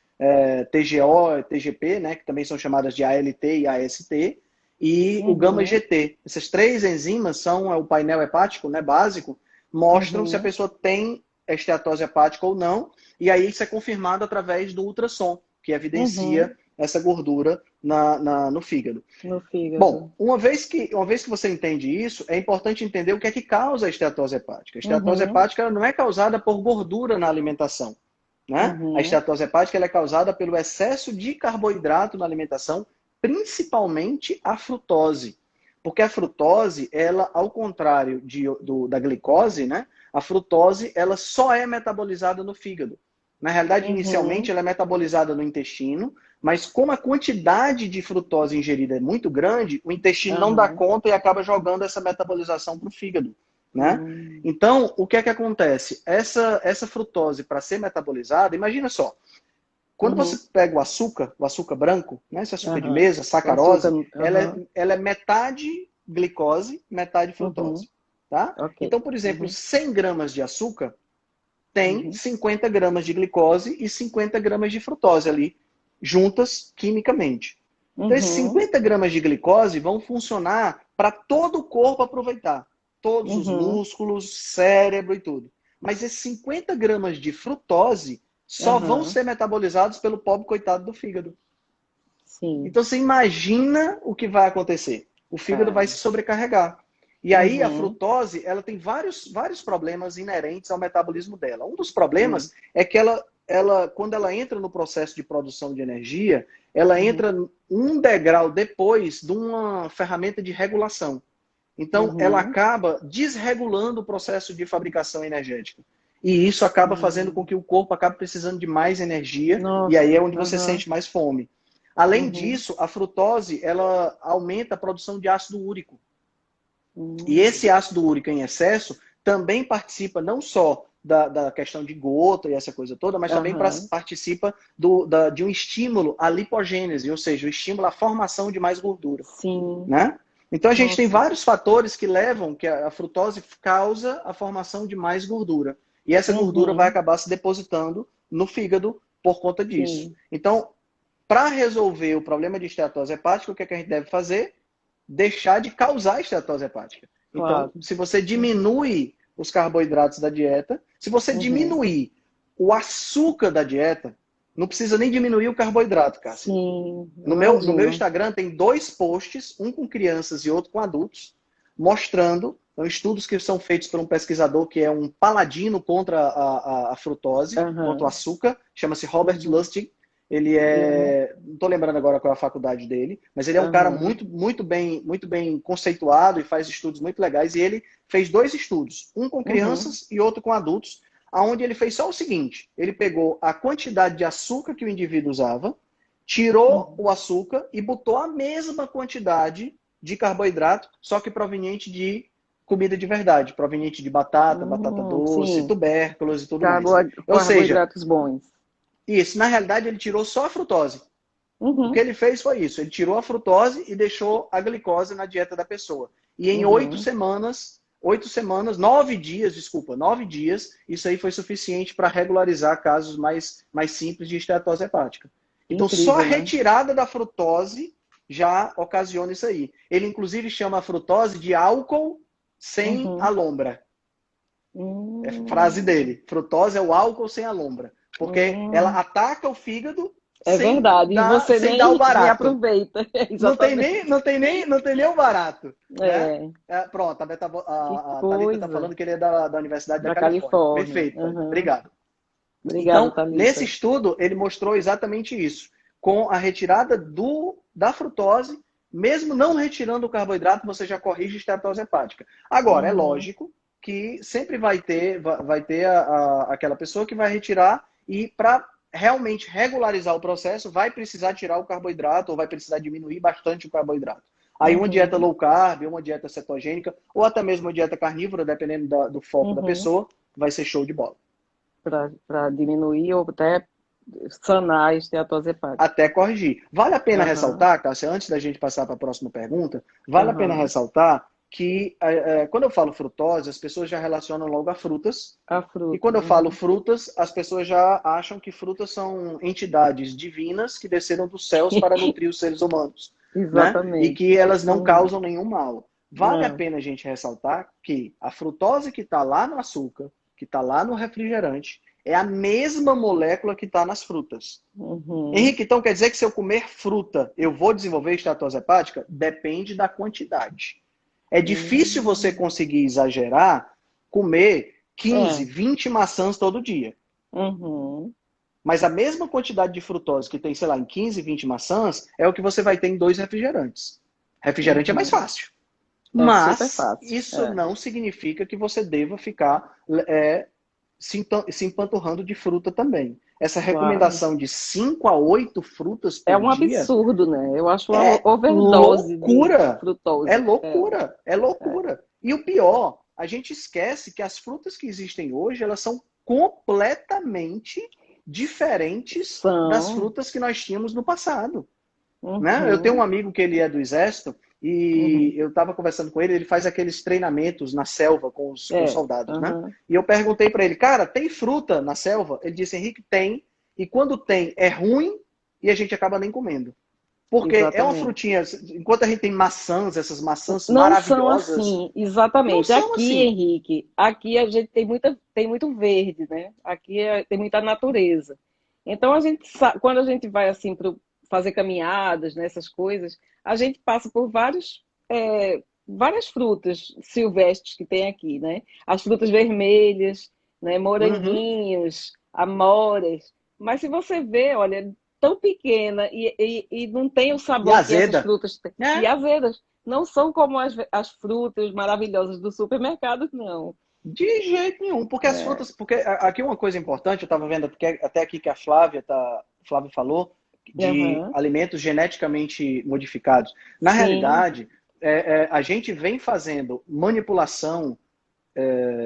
TGO e TGP, né, que também são chamadas de ALT e AST, e o gama Uhum. GT. Essas três enzimas são o painel hepático, né, básico, mostram se a Uhum. pessoa tem esteatose hepática ou não, e aí isso é confirmado através do ultrassom, que evidencia Uhum. essa gordura no fígado. No Bom, fígado. uma vez que você entende isso, é importante entender o que é que causa a esteatose hepática. A esteatose Uhum. hepática ela não é causada por gordura na alimentação. Né? A Uhum. esteatose hepática ela é causada pelo excesso de carboidrato na alimentação, principalmente a frutose. Porque a frutose, ela, ao contrário da glicose, né? A frutose ela só é metabolizada no fígado. Na realidade, inicialmente, Uhum. ela é metabolizada no intestino, mas como a quantidade de frutose ingerida é muito grande, o intestino não dá Aham. conta e acaba jogando essa metabolização para o fígado. Né? Uhum. Então, o que é que acontece? Essa frutose, para ser metabolizada, imagina só, quando você Uhum. pega o açúcar branco, né, esse açúcar de Aham. mesa, O açúcar. sacarose, Aham. ela é metade glicose, metade Uhum. frutose. Tá? Ok. Então, por exemplo, Uhum. 100 gramas de açúcar tem 50 gramas de glicose e 50 gramas de frutose ali, juntas quimicamente. Então, esses 50 gramas de glicose vão funcionar para todo o corpo aproveitar. Todos os músculos, cérebro e tudo. Mas esses 50 gramas de frutose só vão ser metabolizados pelo pobre coitado do fígado. Sim. Então, você imagina o que vai acontecer. O fígado vai se sobrecarregar. E aí, a frutose, ela tem vários problemas inerentes ao metabolismo dela. Um dos problemas é que quando ela entra no processo de produção de energia, ela entra um degrau depois de uma ferramenta de regulação. Então, ela acaba desregulando o processo de fabricação energética. E isso acaba fazendo com que o corpo acabe precisando de mais energia, e aí é onde você sente mais fome. Além disso, a frutose, ela aumenta a produção de ácido úrico. E esse ácido úrico em excesso também participa não só da questão de gota e essa coisa toda, mas também participa de um estímulo à lipogênese, ou seja, o estímulo à formação de mais gordura. Sim. Né? Então a gente tem vários fatores que levam que a frutose causa a formação de mais gordura. E essa gordura vai acabar se depositando no fígado por conta disso. Sim. Então, para resolver o problema de esteatose hepática, o que é que a gente deve fazer? Deixar de causar esteatose hepática. Então, se você diminui os carboidratos da dieta, se você diminuir o açúcar da dieta, não precisa nem diminuir o carboidrato, Cássia. No meu Instagram tem 2 posts, um com crianças e outro com adultos, mostrando estudos que são feitos por um pesquisador que é um paladino contra a frutose, contra o açúcar, chama-se Robert Lustig. Ele é... Não estou lembrando agora qual é a faculdade dele, mas ele é um cara muito bem conceituado e faz estudos muito legais. E ele fez 2 estudos, um com crianças e outro com adultos, onde ele fez só o seguinte: ele pegou a quantidade de açúcar que o indivíduo usava, tirou o açúcar e botou a mesma quantidade de carboidrato, só que proveniente de comida de verdade, proveniente de batata doce, tubérculos e tudo mais. Ou seja, carboidratos bons. Isso, na realidade ele tirou só a frutose. O que ele fez foi isso, ele tirou a frutose e deixou a glicose na dieta da pessoa. E em 9 dias, isso aí foi suficiente para regularizar casos mais simples de esteatose hepática. Então, só a retirada da frutose já ocasiona isso aí. Ele, inclusive, chama a frutose de álcool sem alombra. É frase dele. Frutose é o álcool sem alombra. Porque ela ataca o fígado sem dar o barato. Aproveita. Não tem nem o barato. Né? Pronto, a Thalita está falando que ele é da Universidade da Califórnia. Perfeito, obrigado. Obrigado, então, Thalita. nesse estudo, ele mostrou exatamente isso. Com a retirada da frutose, mesmo não retirando o carboidrato, você já corrige a esteatose hepática. Agora, é lógico que sempre vai ter aquela pessoa que vai retirar e para realmente regularizar o processo, vai precisar tirar o carboidrato ou vai precisar diminuir bastante o carboidrato. Aí uma dieta low carb, uma dieta cetogênica ou até mesmo uma dieta carnívora, dependendo do foco da pessoa, vai ser show de bola. Para diminuir ou até sanar a esteatose hepática. Até corrigir. Vale a pena ressaltar, Cássia, antes da gente passar para a próxima pergunta, vale a pena ressaltar que quando eu falo frutose, as pessoas já relacionam logo a frutas. E quando eu falo frutas, as pessoas já acham que frutas são entidades divinas que desceram dos céus para nutrir os seres humanos. Exatamente. Né? E que elas não causam nenhum mal. Vale a pena a gente ressaltar que a frutose que está lá no açúcar, que está lá no refrigerante, é a mesma molécula que está nas frutas. Henrique, então quer dizer que se eu comer fruta, eu vou desenvolver esteatose hepática? Depende da quantidade. É difícil você conseguir exagerar, comer 15, 20 maçãs todo dia. Mas a mesma quantidade de frutose que tem, sei lá, em 15, 20 maçãs, é o que você vai ter em 2 refrigerantes. Refrigerante é mais fácil. Mas isso não significa que você deva ficar se empanturrando de fruta também. Essa recomendação de 5 a 8 frutas por dia... É um absurdo, né? Eu acho uma overdose loucura. De frutose. É loucura. É loucura. E o pior, a gente esquece que as frutas que existem hoje, elas são completamente diferentes das frutas que nós tínhamos no passado. Né? Eu tenho um amigo que ele é do Exército, e eu estava conversando com ele, ele faz aqueles treinamentos na selva com os soldados, né? E eu perguntei para ele, cara, tem fruta na selva? Ele disse, Henrique, tem, e quando tem, é ruim e a gente acaba nem comendo. Porque é uma frutinha, enquanto a gente tem maçãs, essas maçãs não maravilhosas... Não são assim, exatamente. Não são aqui, assim. Henrique, aqui a gente tem muito verde, né? Aqui tem muita natureza. Então, quando a gente vai assim para fazer caminhadas, né, essas coisas, a gente passa por várias frutas silvestres que tem aqui, né? As frutas vermelhas, né, moranguinhos, amoras. Mas se você vê, olha, tão pequena e não tem o sabor que essas frutas têm. E azedas. Não são como as frutas maravilhosas do supermercado, não. De jeito nenhum, porque as frutas... Porque aqui uma coisa importante, eu estava vendo até aqui que a Flávia falou, de alimentos geneticamente modificados. Na realidade, a gente vem fazendo manipulação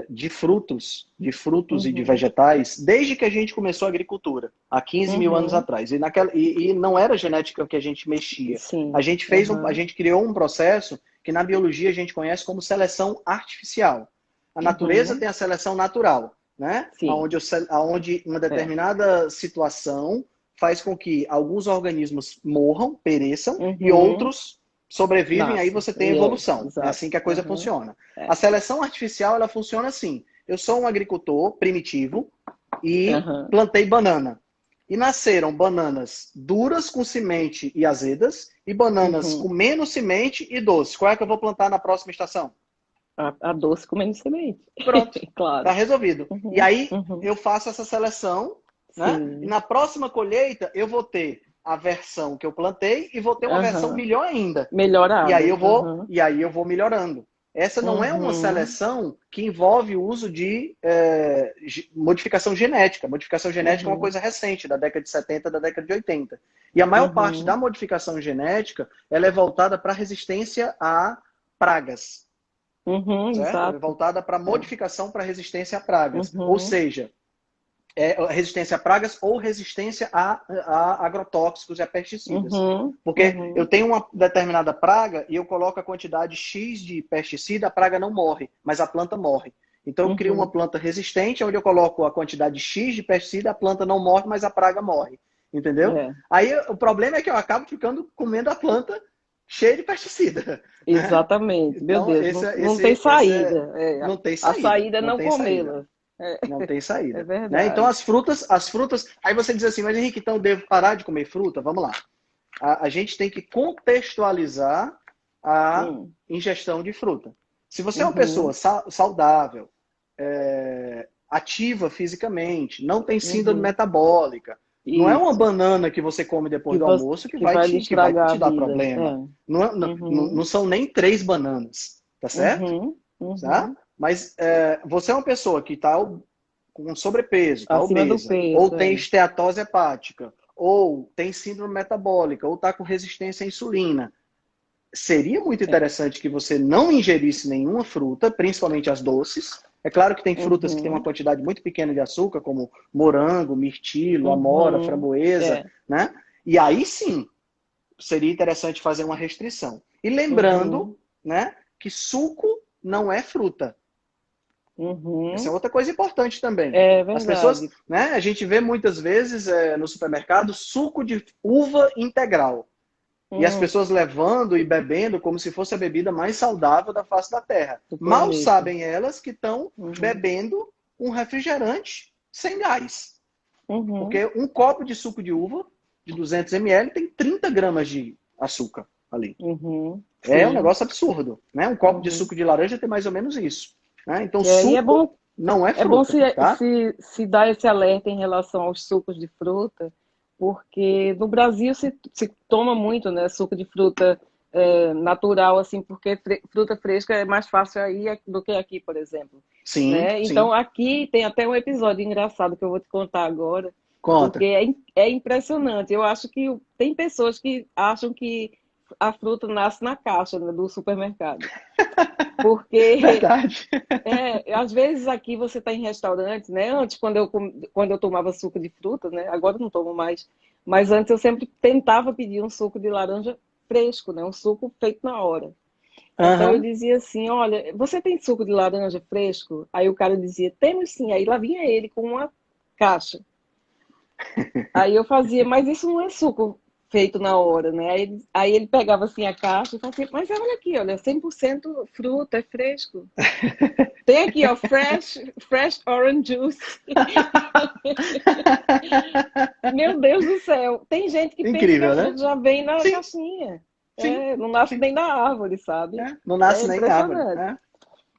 de frutos e de vegetais desde que a gente começou a agricultura, há 15 mil anos atrás. E não era genética que a gente mexia. Sim. A gente a gente criou um processo que na biologia a gente conhece como seleção artificial. A natureza tem a seleção natural, né? Onde uma determinada situação faz com que alguns organismos morram, pereçam, e outros sobrevivem, aí você tem evolução. É assim que a coisa funciona. A seleção artificial, ela funciona assim. Eu sou um agricultor primitivo e plantei banana. E nasceram bananas duras com semente e azedas e bananas com menos semente e doce. Qual é que eu vou plantar na próxima estação? A doce com menos semente. Pronto, claro. Tá resolvido. E aí eu faço essa seleção, né? E na próxima colheita eu vou ter a versão que eu plantei e vou ter uma versão melhor ainda. Melhorada. E aí eu vou melhorando. Essa não é uma seleção que envolve o uso de modificação genética. Modificação genética é uma coisa recente, da década de 70, da década de 80. E a maior parte da modificação genética ela é voltada para resistência a pragas. Exato. É voltada para modificação para resistência a pragas. Ou seja, resistência a pragas ou resistência a agrotóxicos e a pesticidas. Porque eu tenho uma determinada praga e eu coloco a quantidade X de pesticida, a praga não morre, mas a planta morre. Então eu crio uma planta resistente, onde eu coloco a quantidade X de pesticida, a planta não morre, mas a praga morre. Entendeu? Aí o problema é que eu acabo comendo a planta cheia de pesticida. Exatamente. Então, meu Deus, não tem saída. Não tem saída. A saída é não comê-la. Não tem saída. É verdade. Né? Então as frutas... Aí você diz assim, mas Henrique, então eu devo parar de comer fruta? Vamos lá. A gente tem que contextualizar a ingestão de fruta. Se você é uma pessoa saudável, ativa fisicamente, não tem síndrome metabólica, não é uma banana que você come depois do almoço que vai te dar problema. Não são nem 3 bananas, tá certo? Tá? Mas você é uma pessoa que está com sobrepeso, está obesa, ou tem esteatose hepática, ou tem síndrome metabólica, ou está com resistência à insulina. Seria muito interessante que você não ingerisse nenhuma fruta, principalmente as doces. É claro que tem frutas que têm uma quantidade muito pequena de açúcar, como morango, mirtilo, amora, framboesa, né? E aí sim, seria interessante fazer uma restrição. E lembrando, né, que suco não é fruta. Essa é outra coisa importante também. É verdade. As pessoas, né, a gente vê muitas vezes no supermercado suco de uva integral. E as pessoas levando e bebendo como se fosse a bebida mais saudável da face da Terra. Mal sabem elas que estão bebendo um refrigerante sem gás. Porque um copo de suco de uva de 200 ml tem 30 gramas de açúcar ali. É um negócio absurdo. Né? Um copo de suco de laranja tem mais ou menos isso. Né? Então, suco não é fruta. É bom se dar esse alerta em relação aos sucos de fruta, porque no Brasil se toma muito, né, suco de fruta natural, assim, porque fruta fresca é mais fácil aí do que aqui, por exemplo. Sim, né? Então, aqui tem até um episódio engraçado que eu vou te contar agora. Conta. Porque é impressionante. Eu acho que tem pessoas que acham que a fruta nasce na caixa, né, do supermercado. Porque Verdade. Às vezes aqui você está em restaurante, né? Antes, quando eu tomava suco de fruta, né? Agora eu não tomo mais. Mas antes eu sempre tentava pedir um suco de laranja fresco, né? Um suco feito na hora. Então eu dizia assim, olha, você tem suco de laranja fresco? Aí o cara dizia, temos sim. Aí lá vinha ele com uma caixa. Aí eu fazia, mas isso não é suco feito na hora, né? Aí ele pegava assim a caixa e fazia, mas olha aqui, olha, 100% fruta, é fresco. Tem aqui, ó, fresh orange juice. Meu Deus do céu. Tem gente que pensa que Incrível, a né? fruta já vem na Sim, caixinha. sim, Não nasce sim. nem da árvore, sabe? Não É nasce nem em árvore. impressionante.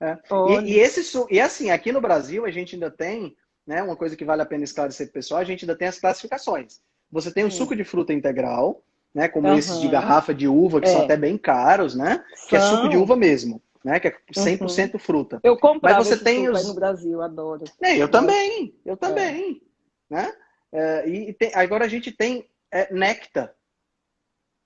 E, Olha. e assim, aqui no Brasil a gente ainda tem, né, uma coisa que vale a pena esclarecer para o pessoal, a gente ainda tem as classificações. Você tem o Hum. suco de fruta integral, né, como esses de Aham. garrafa de uva, que são até bem caros, né, que é suco de São. uva mesmo, né, que é Uhum. 100% fruta. Eu Mas comprava você esse tem suco aí no os... Brasil, adoro. Eu Gosto. também, eu É. também, né? Agora a gente tem néctar,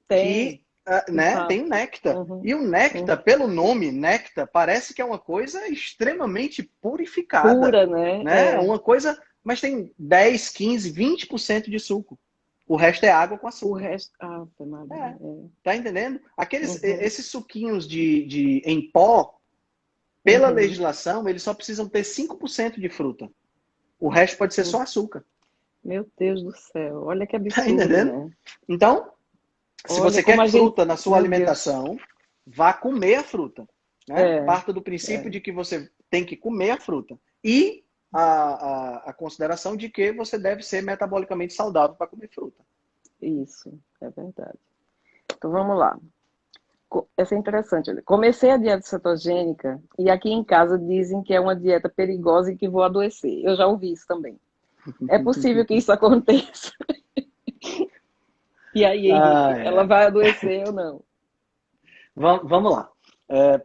Tem. que né, Ah, tem o néctar. uhum. E o Uhum. néctar, pelo nome néctar, parece que é uma coisa extremamente purificada, Pura, né? né? Uma coisa, mas tem 10, 15, 20% de suco. O resto é água com O açúcar. resto. Ah, Maria. É, tá entendendo? Uhum. Esses suquinhos em pó, pela Uhum. legislação, eles só precisam ter 5% de fruta. O resto pode ser só açúcar. Meu Deus do céu. Olha que Tá absurdo, entendendo? né? Então, se Olha você como quer a gente. fruta na sua Meu Deus. alimentação, vá comer a fruta. Né? É, Parta do princípio é. de que você tem que comer a fruta. E a consideração de que você deve ser metabolicamente saudável para comer fruta. Isso, é verdade. Então vamos lá. Essa é interessante. Olha. Comecei a dieta cetogênica e aqui em casa dizem que é uma dieta perigosa e que vou adoecer. Eu já ouvi isso também. É possível que isso aconteça. E aí, Henrique, ela É. vai adoecer ou não? Vamos lá.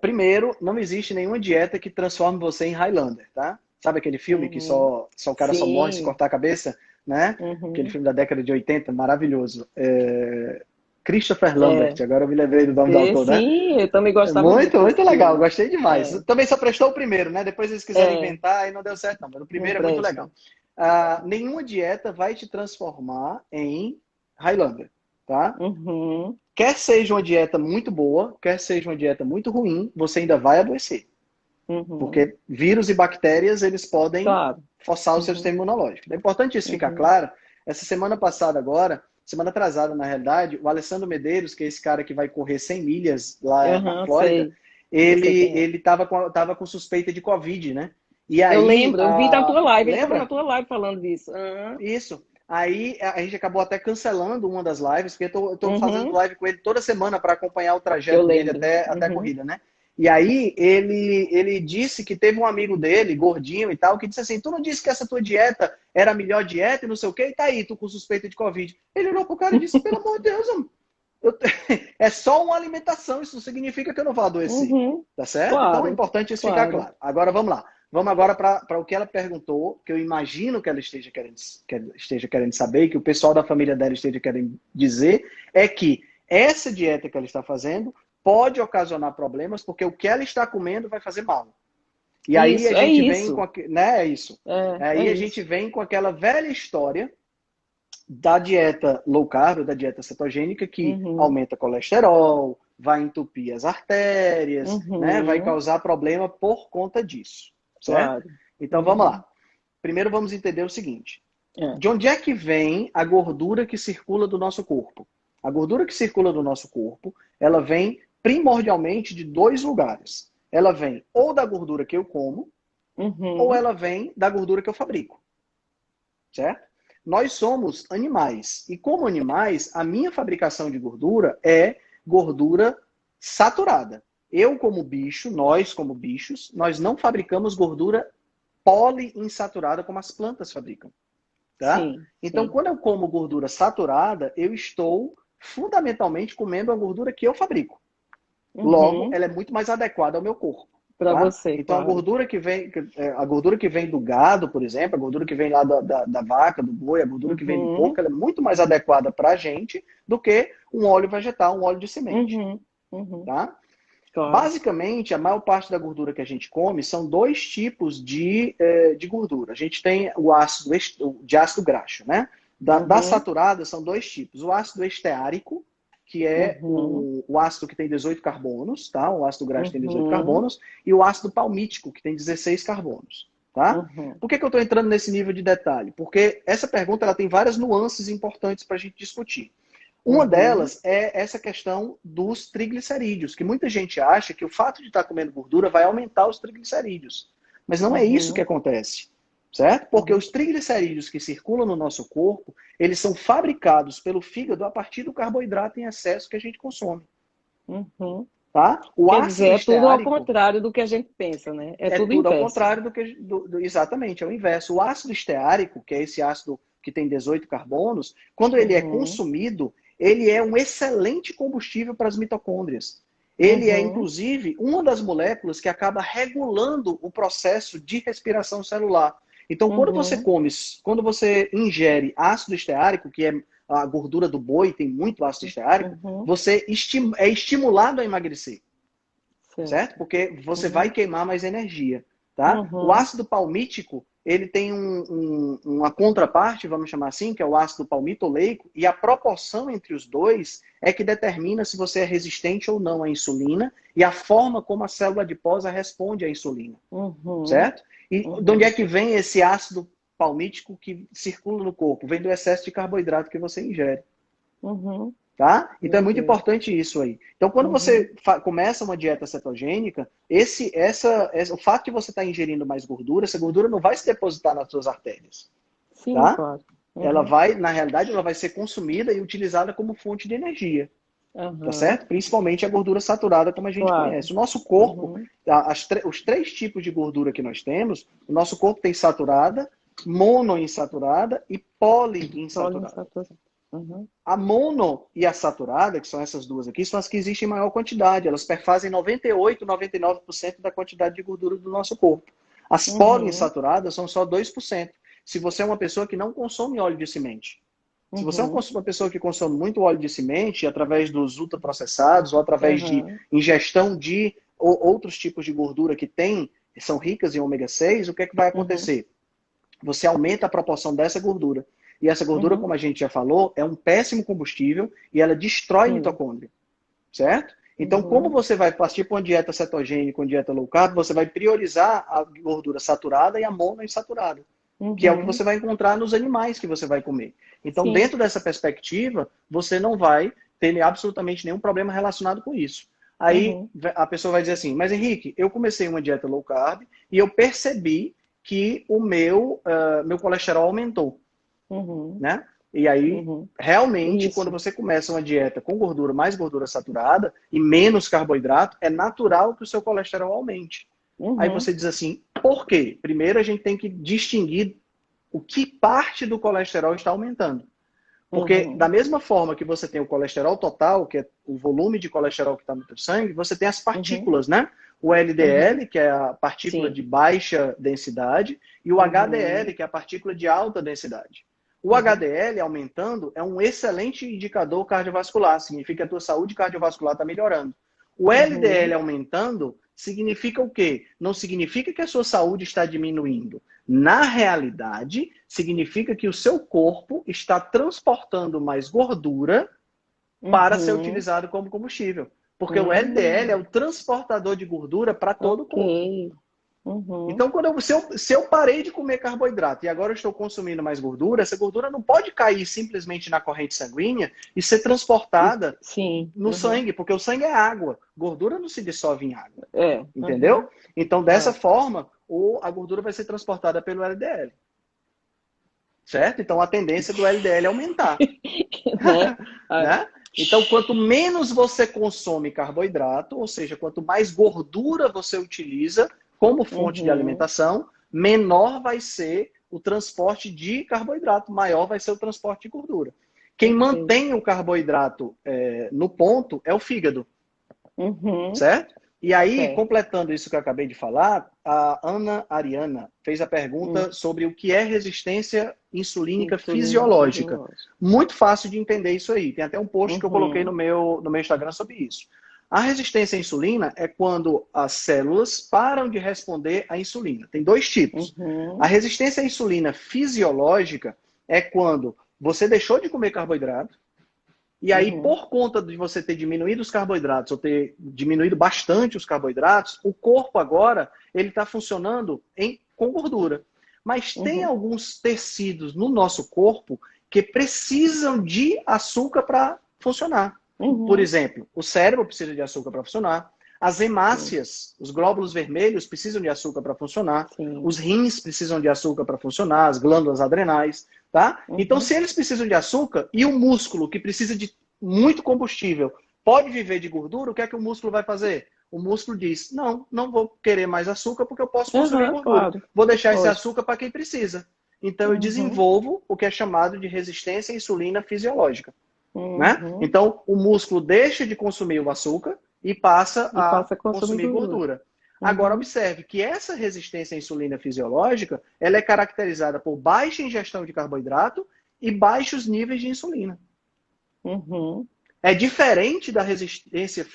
Primeiro, não existe nenhuma dieta que transforme você em Highlander, tá? Sabe aquele filme que Uhum. só o cara só morre se Sim. cortar a cabeça? Né? Aquele Uhum. filme da década de 80, maravilhoso. Christopher Lambert, É. agora eu me lembrei do nome do autor, né? Sim, eu também gostava muito Muito, desse muito legal, filme. gostei demais. É, Também só prestou o primeiro, né? Depois eles quiseram é, inventar e não deu certo, não. Mas o não primeiro é muito legal. presta. Nenhuma dieta vai te transformar em Highlander, tá? Uhum. Quer seja uma dieta muito boa, quer seja uma dieta muito ruim, você ainda vai adoecer. Uhum. Porque vírus e bactérias, eles podem Claro. forçar o seu Uhum. sistema imunológico. É importante isso ficar Uhum. claro. Essa semana passada agora, semana atrasada na realidade, o Alessandro Medeiros, que é esse cara que vai correr 100 milhas lá na Aham, Flórida, sei. Eu sei quem é. ele tava com suspeita de Covid, né? E Eu aí, lembro, eu vi na tua live, ele estava na lembra? tua live falando disso. Aham. Isso. Aí a gente acabou até cancelando uma das lives, porque eu tô fazendo Uhum. live com ele toda semana para acompanhar o Eu trajeto dele lembro. até a Uhum. corrida, né? E aí ele disse que teve um amigo dele, gordinho e tal, que disse assim: tu não disse que essa tua dieta era a melhor dieta e não sei o quê, e tá aí, tu com suspeita de Covid. Ele olhou pro cara e disse: pelo amor de Deus, homem, eu- é só uma alimentação, isso não significa que eu não vou adoecer. Uhum. Tá certo? Então é Claro, importante isso ficar claro. claro. Agora vamos lá. Vamos agora para o que ela perguntou, que eu imagino que ela esteja querendo saber, que o pessoal da família dela esteja querendo dizer, é que essa dieta que ela está fazendo pode ocasionar problemas, porque o que ela está comendo vai fazer mal. E aí a Isso, é gente vem isso. com né, é isso. É Aí a gente isso. vem com aquela velha história da dieta low carb, da dieta cetogênica, que Uhum. aumenta colesterol, vai entupir as artérias, né? Vai Uhum. causar problema por conta disso, certo? Claro. Então vamos Uhum. lá. Primeiro vamos entender o seguinte: É. de onde é que vem a gordura que circula do nosso corpo? A gordura que circula do nosso corpo, ela vem primordialmente de dois lugares. Ela vem ou da gordura que eu como, ou Uhum. ela vem da gordura que eu fabrico, certo? Nós somos animais. E como animais, a minha fabricação de gordura é gordura saturada. Eu, como bicho, nós, como bichos, nós não fabricamos gordura poliinsaturada como as plantas fabricam. Tá? Sim, Então, sim. quando eu como gordura saturada, eu estou fundamentalmente comendo a gordura que eu fabrico. Logo, Uhum. ela é muito mais adequada ao meu corpo. Para Tá? você, Então claro. a gordura que vem do gado, por exemplo, a gordura que vem lá da vaca, do boi, a gordura que vem do Uhum. porco, ela é muito mais adequada para a gente do que um óleo vegetal, um óleo de semente. Uhum. Uhum. Tá? Claro. Basicamente, a maior parte da gordura que a gente come são dois tipos de gordura. A gente tem o ácido graxo, né? Da Uhum. saturada são dois tipos. O ácido esteárico, que é o ácido que tem 18 carbonos, tá? O ácido graxo tem 18 carbonos, e o ácido palmítico, que tem 16 carbonos, tá? Por que eu estou entrando nesse nível de detalhe? Porque essa pergunta ela tem várias nuances importantes para a gente discutir. Uma delas é essa questão dos triglicerídeos, que muita gente acha que o fato de estar comendo gordura vai aumentar os triglicerídeos. Mas não é isso que acontece, certo? Porque os triglicerídeos que circulam no nosso corpo, eles são fabricados pelo fígado a partir do carboidrato em excesso que a gente consome. Tá? O Quer ácido dizer, é tudo ao esteárico contrário do que a gente pensa, né? é tudo tudo ao inverso. contrário do que... exatamente, é o inverso. O ácido esteárico, que é esse ácido que tem 18 carbonos, quando ele é consumido, ele é um excelente combustível para as mitocôndrias. Ele é, inclusive, uma das moléculas que acaba regulando o processo de respiração celular. Então, quando você ingere ácido esteárico, que é a gordura do boi, tem muito ácido esteárico, você é estimulado a emagrecer. Certo? Porque você vai queimar mais energia. Tá? O ácido palmítico, ele tem uma contraparte, vamos chamar assim, que é o ácido palmitoleico, e a proporção entre os dois é que determina se você é resistente ou não à insulina e a forma como a célula adiposa responde à insulina. Certo? E de onde é que vem esse ácido palmítico que circula no corpo? Vem do excesso de carboidrato que você ingere. Tá? Então é muito importante isso aí. Então quando você começa uma dieta cetogênica, o fato de você estar ingerindo mais gordura, essa gordura não vai se depositar nas suas artérias. Sim, tá? claro. Ela vai, na realidade, ela vai ser consumida e utilizada como fonte de energia. Tá certo? Principalmente a gordura saturada, como a gente conhece. O nosso corpo, os 3 tipos de gordura que nós temos, o nosso corpo tem saturada, monoinsaturada e poliinsaturada. A mono e a saturada, que são essas duas aqui, são as que existem em maior quantidade. Elas perfazem 98, 99% da quantidade de gordura do nosso corpo. As poliinsaturadas são só 2%. Se você é uma pessoa que não consome óleo de semente. Se você é uma pessoa que consome muito óleo de semente, através dos ultraprocessados ou através de ingestão de outros tipos de gordura que são ricas em ômega 6, o que é que vai acontecer? Você aumenta a proporção dessa gordura. E essa gordura, como a gente já falou, é um péssimo combustível e ela destrói mitocôndria. Certo? Então, como você vai partir para uma dieta cetogênica, uma dieta low carb, você vai priorizar a gordura saturada e a monoinsaturada. Que é o que você vai encontrar nos animais que você vai comer. Então, dentro dessa perspectiva, você não vai ter absolutamente nenhum problema relacionado com isso. Aí a pessoa vai dizer assim, mas Henrique, eu comecei uma dieta low carb e eu percebi que o meu colesterol aumentou. Né? E aí, realmente, quando você começa uma dieta com gordura, mais gordura saturada e menos carboidrato, é natural que o seu colesterol aumente. Aí você diz assim, por quê? Primeiro a gente tem que distinguir o que parte do colesterol está aumentando. Porque da mesma forma que você tem o colesterol total, que é o volume de colesterol que está no teu sangue, você tem as partículas, né? O LDL, que é a partícula de baixa densidade, e o HDL, que é a partícula de alta densidade. O HDL aumentando é um excelente indicador cardiovascular, significa que a tua saúde cardiovascular está melhorando. O LDL aumentando significa o quê? Não significa que a sua saúde está diminuindo. Na realidade, significa que o seu corpo está transportando mais gordura para ser utilizado como combustível. Porque o LDL é o transportador de gordura para todo o corpo. Então, se eu parei de comer carboidrato e agora eu estou consumindo mais gordura, essa gordura não pode cair simplesmente na corrente sanguínea e ser transportada no sangue, porque o sangue é água. Gordura não se dissolve em água. Entendeu? Então, dessa forma, a gordura vai ser transportada pelo LDL. Certo? Então, a tendência do LDL é aumentar. Né? Então, quanto menos você consome carboidrato, ou seja, quanto mais gordura você utiliza como fonte de alimentação, menor vai ser o transporte de carboidrato, maior vai ser o transporte de gordura. Quem mantém o carboidrato no ponto é o fígado. Certo? E aí, completando isso que eu acabei de falar, a Ana Ariana fez a pergunta sobre o que é resistência insulínica fisiológica. Muito fácil de entender isso aí. Tem até um post que eu coloquei no meu Instagram sobre isso. A resistência à insulina é quando as células param de responder à insulina. Tem 2 tipos. A resistência à insulina fisiológica é quando você deixou de comer carboidrato, E aí, Uhum. por conta de você ter diminuído os carboidratos, ou ter diminuído bastante os carboidratos, o corpo agora, ele está funcionando com gordura. Mas tem Uhum. alguns tecidos no nosso corpo que precisam de açúcar para funcionar. Por Uhum. exemplo, o cérebro precisa de açúcar para funcionar. As Sim. hemácias, os glóbulos vermelhos precisam de açúcar para funcionar. Sim. Os rins precisam de açúcar para funcionar, as glândulas adrenais, tá? Então, Uhum. se eles precisam de açúcar e o músculo que precisa de muito combustível pode viver de gordura, o que é que o músculo vai fazer? O músculo diz: não, não vou querer mais açúcar porque eu posso consumir Uhum, gordura. claro. Vou deixar esse Lógico. açúcar para quem precisa. Então, eu Uhum. desenvolvo o que é chamado de resistência à insulina fisiológica. Né? Uhum. Então, o músculo deixa de consumir o açúcar e passa E a passa a consumir consumir gordura. gordura. Agora, Uhum. observe que essa resistência à insulina fisiológica ela é caracterizada por baixa ingestão de carboidrato e baixos níveis de insulina. Uhum. É diferente da resistência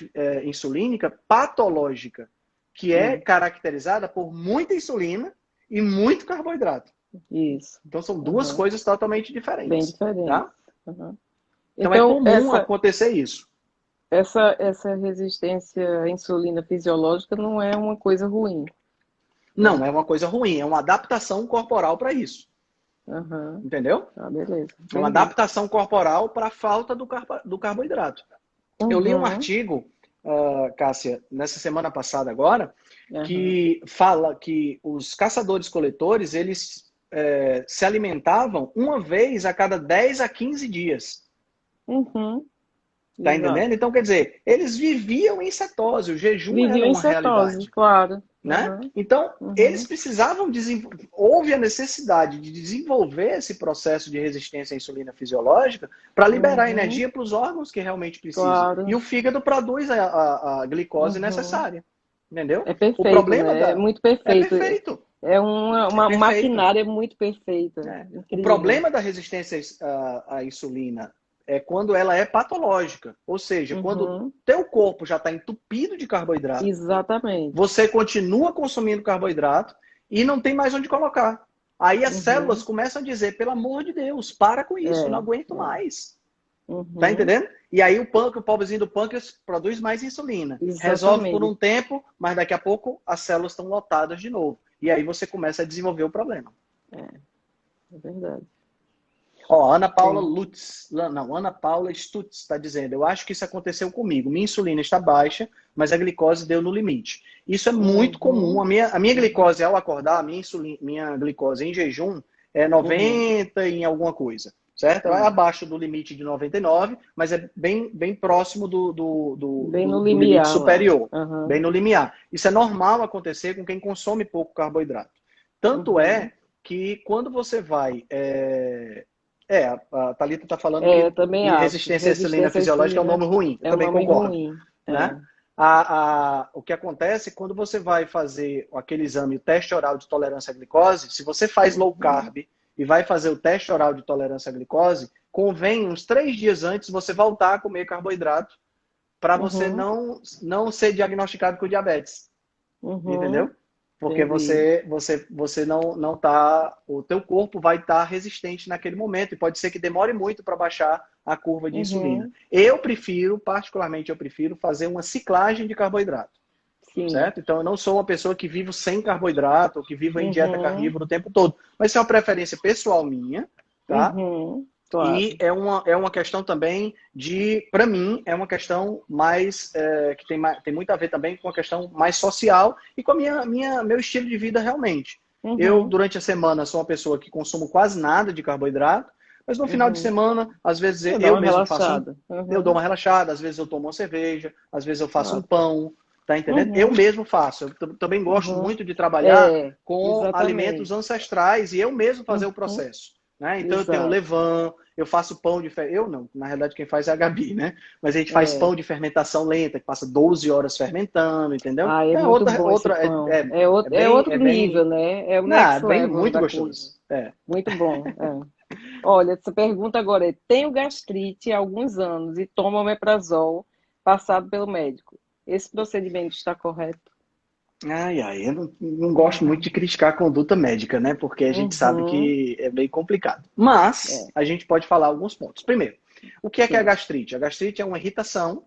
insulínica patológica, que é Hum. caracterizada por muita insulina e muito carboidrato. Isso. Então, são duas Uhum. coisas totalmente Bem diferentes. diferente. Tá? Uhum. Então, é Então, comum acontecer isso. essa resistência à insulina fisiológica não é uma coisa ruim, Não né? é uma coisa ruim, é uma adaptação corporal para isso. Uhum. Entendeu? Ah, beleza. É uma Entendi. adaptação corporal para a falta do carboidrato. Eu li um Uhum. artigo, Cássia, nessa semana passada agora, Uhum. que fala que os caçadores-coletores, eles se alimentavam uma vez a cada 10 a 15 dias. Uhum. Tá Exato. entendendo? Então, quer dizer, eles viviam em cetose, o jejum era Viviam em uma cetose, realidade. claro. Né? Uhum. Então, eles Uhum. precisavam houve a necessidade de desenvolver esse processo de resistência à insulina fisiológica para liberar Uhum. energia para os órgãos que realmente precisam. E Claro. o fígado produz a glicose Uhum. necessária. Entendeu? É O perfeito, problema né? É da. muito É perfeito. perfeito. É É uma perfeito. maquinária muito perfeita. O Incrível. problema da resistência à insulina é quando ela é patológica. Ou seja, quando Uhum. teu corpo já está entupido de carboidrato, Exatamente. você continua consumindo carboidrato e não tem mais onde colocar. Aí as células Uhum. começam a dizer, pelo amor de Deus, para com isso, eu não É, aguento é. mais. Tá Uhum. entendendo? E aí o pobrezinho do pâncreas produz mais insulina. Resolve por Exatamente. um tempo, mas daqui a pouco as células estão lotadas de novo. E aí você começa a desenvolver o problema. É verdade. Ó, Ana Paula Sim. Lutz, não, Ana Paula Stutz está dizendo, eu acho que isso aconteceu comigo. Minha insulina está baixa, mas a glicose deu no limite. Isso é muito comum. Uhum. A minha Uhum. glicose, ao acordar, minha glicose em jejum é Uhum. 90 em alguma coisa, certo? Ela é Sim. abaixo do limite de 99, mas é bem próximo Bem no do limite limiar lá. superior, bem Uhum. no limiar. Isso é normal acontecer com quem consome pouco carboidrato. Tanto Uhum. é que quando você vai a Thalita está falando É, eu que também acho. resistência à insulina Resistência à fisiológica é um insulina nome ruim. Eu é um também nome concordo. ruim. É. Né? O que acontece quando você vai fazer aquele exame, o teste oral de tolerância à glicose, se você faz low Uhum. carb e vai fazer o teste oral de tolerância à glicose, convém uns 3 dias antes você voltar a comer carboidrato para você Uhum. não ser diagnosticado com diabetes. Uhum. Entendeu? Porque Entendi. você não tá, o teu corpo vai estar resistente naquele momento e pode ser que demore muito para baixar a curva de insulina. Uhum. Particularmente eu prefiro fazer uma ciclagem de carboidrato, Sim. certo? Então eu não sou uma pessoa que vivo sem carboidrato, ou que vivo em dieta Uhum. carnívora o tempo todo, mas isso é uma preferência pessoal minha, tá? Uhum. E Claro. é uma questão também para mim, é uma questão mais, que tem muito a ver também com a questão mais social e com a meu estilo de vida realmente. Eu, Uhum. durante a semana, sou uma pessoa que consumo quase nada de carboidrato, mas no final de Uhum. semana, às vezes Você dá eu uma mesmo relaxada. eu dou Uhum. uma relaxada, às vezes eu tomo uma cerveja, às vezes eu faço um Claro. pão, tá entendendo? Eu Uhum. mesmo faço. Eu também gosto Uhum. muito de trabalhar É, com alimentos exatamente. ancestrais e eu mesmo fazer o Uhum. processo. Né? Então eu tenho Exato. levain, eu faço pão de eu não, na realidade quem faz é a Gabi, né? Mas a gente faz É. pão de fermentação lenta, que passa 12 horas fermentando, entendeu? Ah, é É muito outra, bom esse outra pão. É é outro nível, bem, né? É o não, é next bem level muito da coisa. gostoso. É. Muito bom. É. Olha, essa pergunta agora é: tenho gastrite há alguns anos e tomo omeprazol passado pelo médico. Esse procedimento está correto? Ai, ai, eu não gosto muito de criticar a conduta médica, né? Porque a gente sabe Uhum. que é bem complicado. Mas É, a gente pode falar alguns pontos. Primeiro, o que é a sim. gastrite? A gastrite é uma irritação,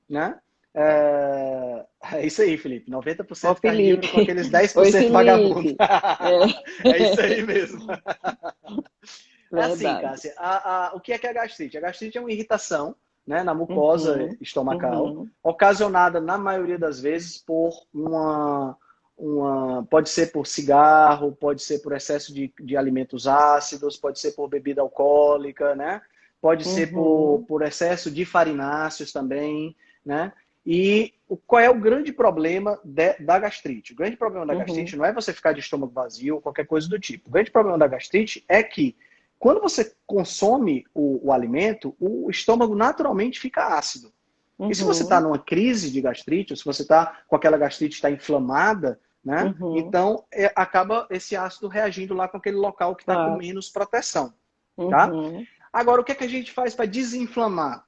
né? É isso aí, Felipe. Ó, 90% carnívoro com Felipe. aqueles Oi, 10% vagabundo. Felipe. É, É isso aí mesmo. É assim, verdade. Cássia. O que é a gastrite? A gastrite é uma irritação, né, na mucosa Uhum. estomacal, Uhum. ocasionada, na maioria das vezes, por pode ser por cigarro, pode ser por excesso de alimentos ácidos, pode ser por bebida alcoólica, né? Pode ser Uhum. por excesso de farináceos também, né? E qual é o grande problema da gastrite? O grande problema da gastrite Uhum. não é você ficar de estômago vazio ou qualquer coisa do tipo. O grande problema da gastrite é que quando você consome o alimento, o estômago naturalmente fica ácido. E se você está Uhum. numa crise de gastrite, ou se você está com aquela gastrite está inflamada, né? Uhum. Então acaba esse ácido reagindo lá com aquele local que está com Claro. menos proteção, tá? Uhum. Agora, o que é que a gente faz para desinflamar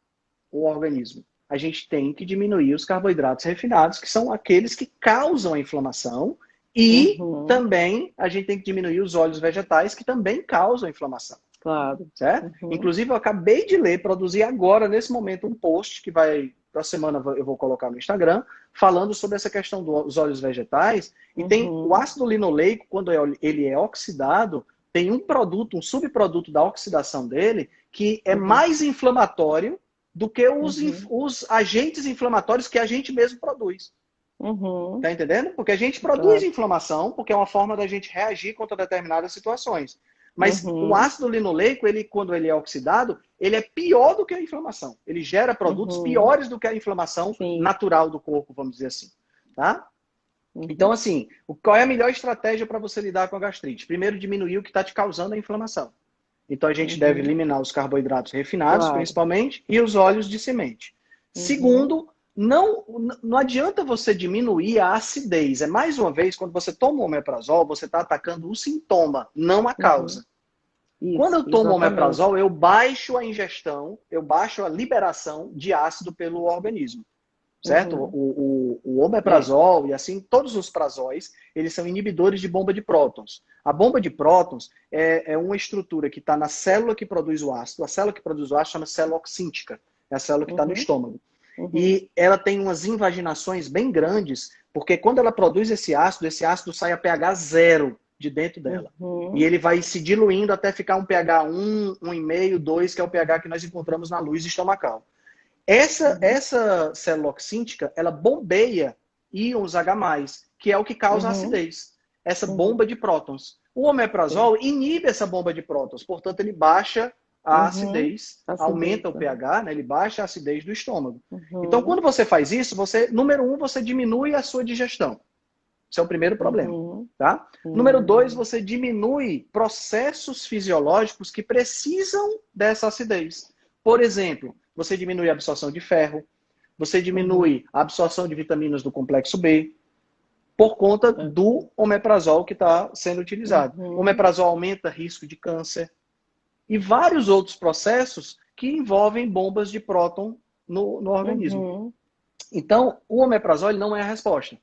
o organismo? A gente tem que diminuir os carboidratos refinados, que são aqueles que causam a inflamação, e Uhum. também a gente tem que diminuir os óleos vegetais, que também causam a inflamação, Claro. certo? Uhum. Inclusive, eu acabei de ler, produzir agora, nesse momento, um post que vai, da semana eu vou colocar no Instagram, falando sobre essa questão dos óleos vegetais. E tem o Uhum. ácido linoleico, quando ele é oxidado, tem um produto, um subproduto da oxidação dele, que é Uhum. mais inflamatório do que Uhum. os agentes inflamatórios que a gente mesmo produz. Uhum. Tá entendendo? Porque a gente produz Claro. inflamação, porque é uma forma da gente reagir contra determinadas situações. Mas o Uhum. ácido linoleico, ele, quando ele é oxidado, ele é pior do que a inflamação. Ele gera produtos Uhum. piores do que a inflamação Sim. natural do corpo, vamos dizer assim. Tá? Então, Uhum. assim, qual é a melhor estratégia para você lidar com a gastrite? Primeiro, diminuir o que está te causando a inflamação. Então, a gente deve Uhum. eliminar os carboidratos refinados, Claro. principalmente, e os óleos de semente. Uhum. Segundo, não adianta você diminuir a acidez. É mais uma vez, quando você toma o omeprazol, você está atacando o sintoma, não a Uhum. causa. Quando Isso, eu tomo exatamente. omeprazol, eu baixo a ingestão, eu baixo a liberação de ácido pelo organismo, certo? Uhum. O É. omeprazol e assim todos os prazóis, eles são inibidores de bomba de prótons. A bomba de prótons é uma estrutura que está na célula que produz o ácido. A célula que produz o ácido chama célula oxíntica, é a célula que está no Uhum. estômago. Uhum. E ela tem umas invaginações bem grandes, porque quando ela produz esse ácido sai a pH zero de dentro dela. E Uhum. ele vai se diluindo até ficar um pH 1, 1,5, 2, que é o pH que nós encontramos na luz estomacal. Uhum. Essa célula oxíntica, ela bombeia íons H+, que é o que causa a Uhum. acidez. Essa Uhum. bomba de prótons. O Sim. omeprazol inibe essa bomba de prótons, portanto, ele baixa a Uhum. acidez, Acidez. aumenta o Uhum. pH, né? Ele baixa a acidez do estômago. Então, Uhum. quando você faz isso, número um, você diminui a sua digestão. Esse é o primeiro problema. Uhum. Tá? Número dois, Uhum. você diminui processos fisiológicos que precisam dessa acidez. Por exemplo, você diminui a absorção de ferro, você Uhum. diminui a absorção de vitaminas do complexo B, por conta do omeprazol que está sendo utilizado. O Uhum. omeprazol aumenta risco de câncer e vários outros processos que envolvem bombas de próton no organismo. Uhum. Então, o omeprazol não é a resposta.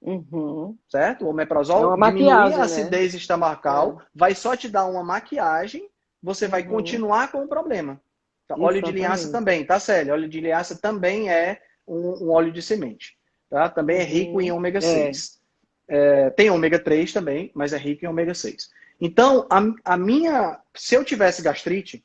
Uhum. Certo? O É omeprazol uma diminuir a maquiagem, né? acidez É. estomacal vai só te dar uma maquiagem, você vai Uhum. continuar com o problema. Tá? Óleo de linhaça Exatamente. também, tá, Célia? Óleo de linhaça também é um óleo de semente. Tá? Também é rico em Uhum. ômega É. 6. Tem ômega 3 também, mas é rico em ômega 6. Então, se eu tivesse gastrite,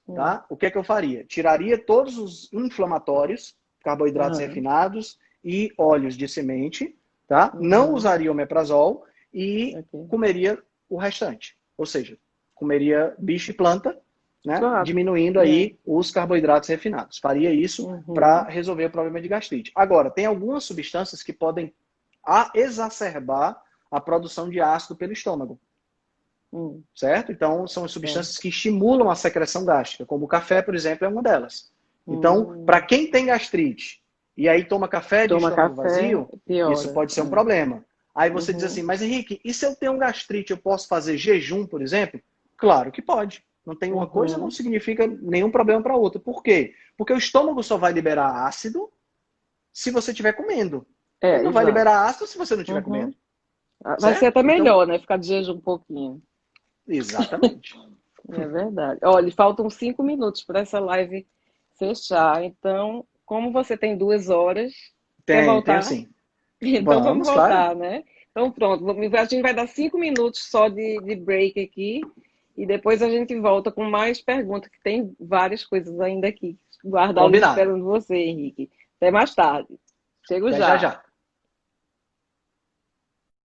Hum. tá? O que é que eu faria? Tiraria todos os inflamatórios, carboidratos Aham. refinados e óleos de semente, tá? Não Uhum. usaria omeprazol e Ok. comeria o restante. Ou seja, comeria bicho e planta, né? Claro. Diminuindo É. aí os carboidratos refinados. Faria isso para Uhum. resolver o problema de gastrite. Agora, tem algumas substâncias que podem exacerbar a produção de ácido pelo estômago, Hum. certo? Então, são É. substâncias que estimulam a secreção gástrica, como o café, por exemplo, é uma delas. Então, para Hum. quem tem gastrite e aí toma café de Toma estômago café, vazio, isso piora. pode ser um problema. Aí você diz Uhum. assim, mas Henrique, e se eu tenho gastrite, eu posso fazer jejum, por exemplo? Claro que pode. Não tem uma coisa, não Uhum. significa nenhum problema para outra. Por quê? Porque o estômago só vai liberar ácido se você estiver comendo. Ele não vai exato. liberar ácido se você não estiver Uhum. comendo. Vai Certo? ser até Então, melhor, né? Ficar de jejum um pouquinho. exatamente. É verdade. Olha, faltam 5 minutos para essa live fechar. Então, como você tem 2 horas, quer Tem voltar? assim. Então vamos Vamos, claro. voltar, né? Então pronto, a gente vai dar 5 minutos só de break aqui e depois a gente volta com mais perguntas, que tem várias coisas ainda aqui guardadas Combinado. esperando você, Henrique. Até mais tarde. Chego Até já já. já.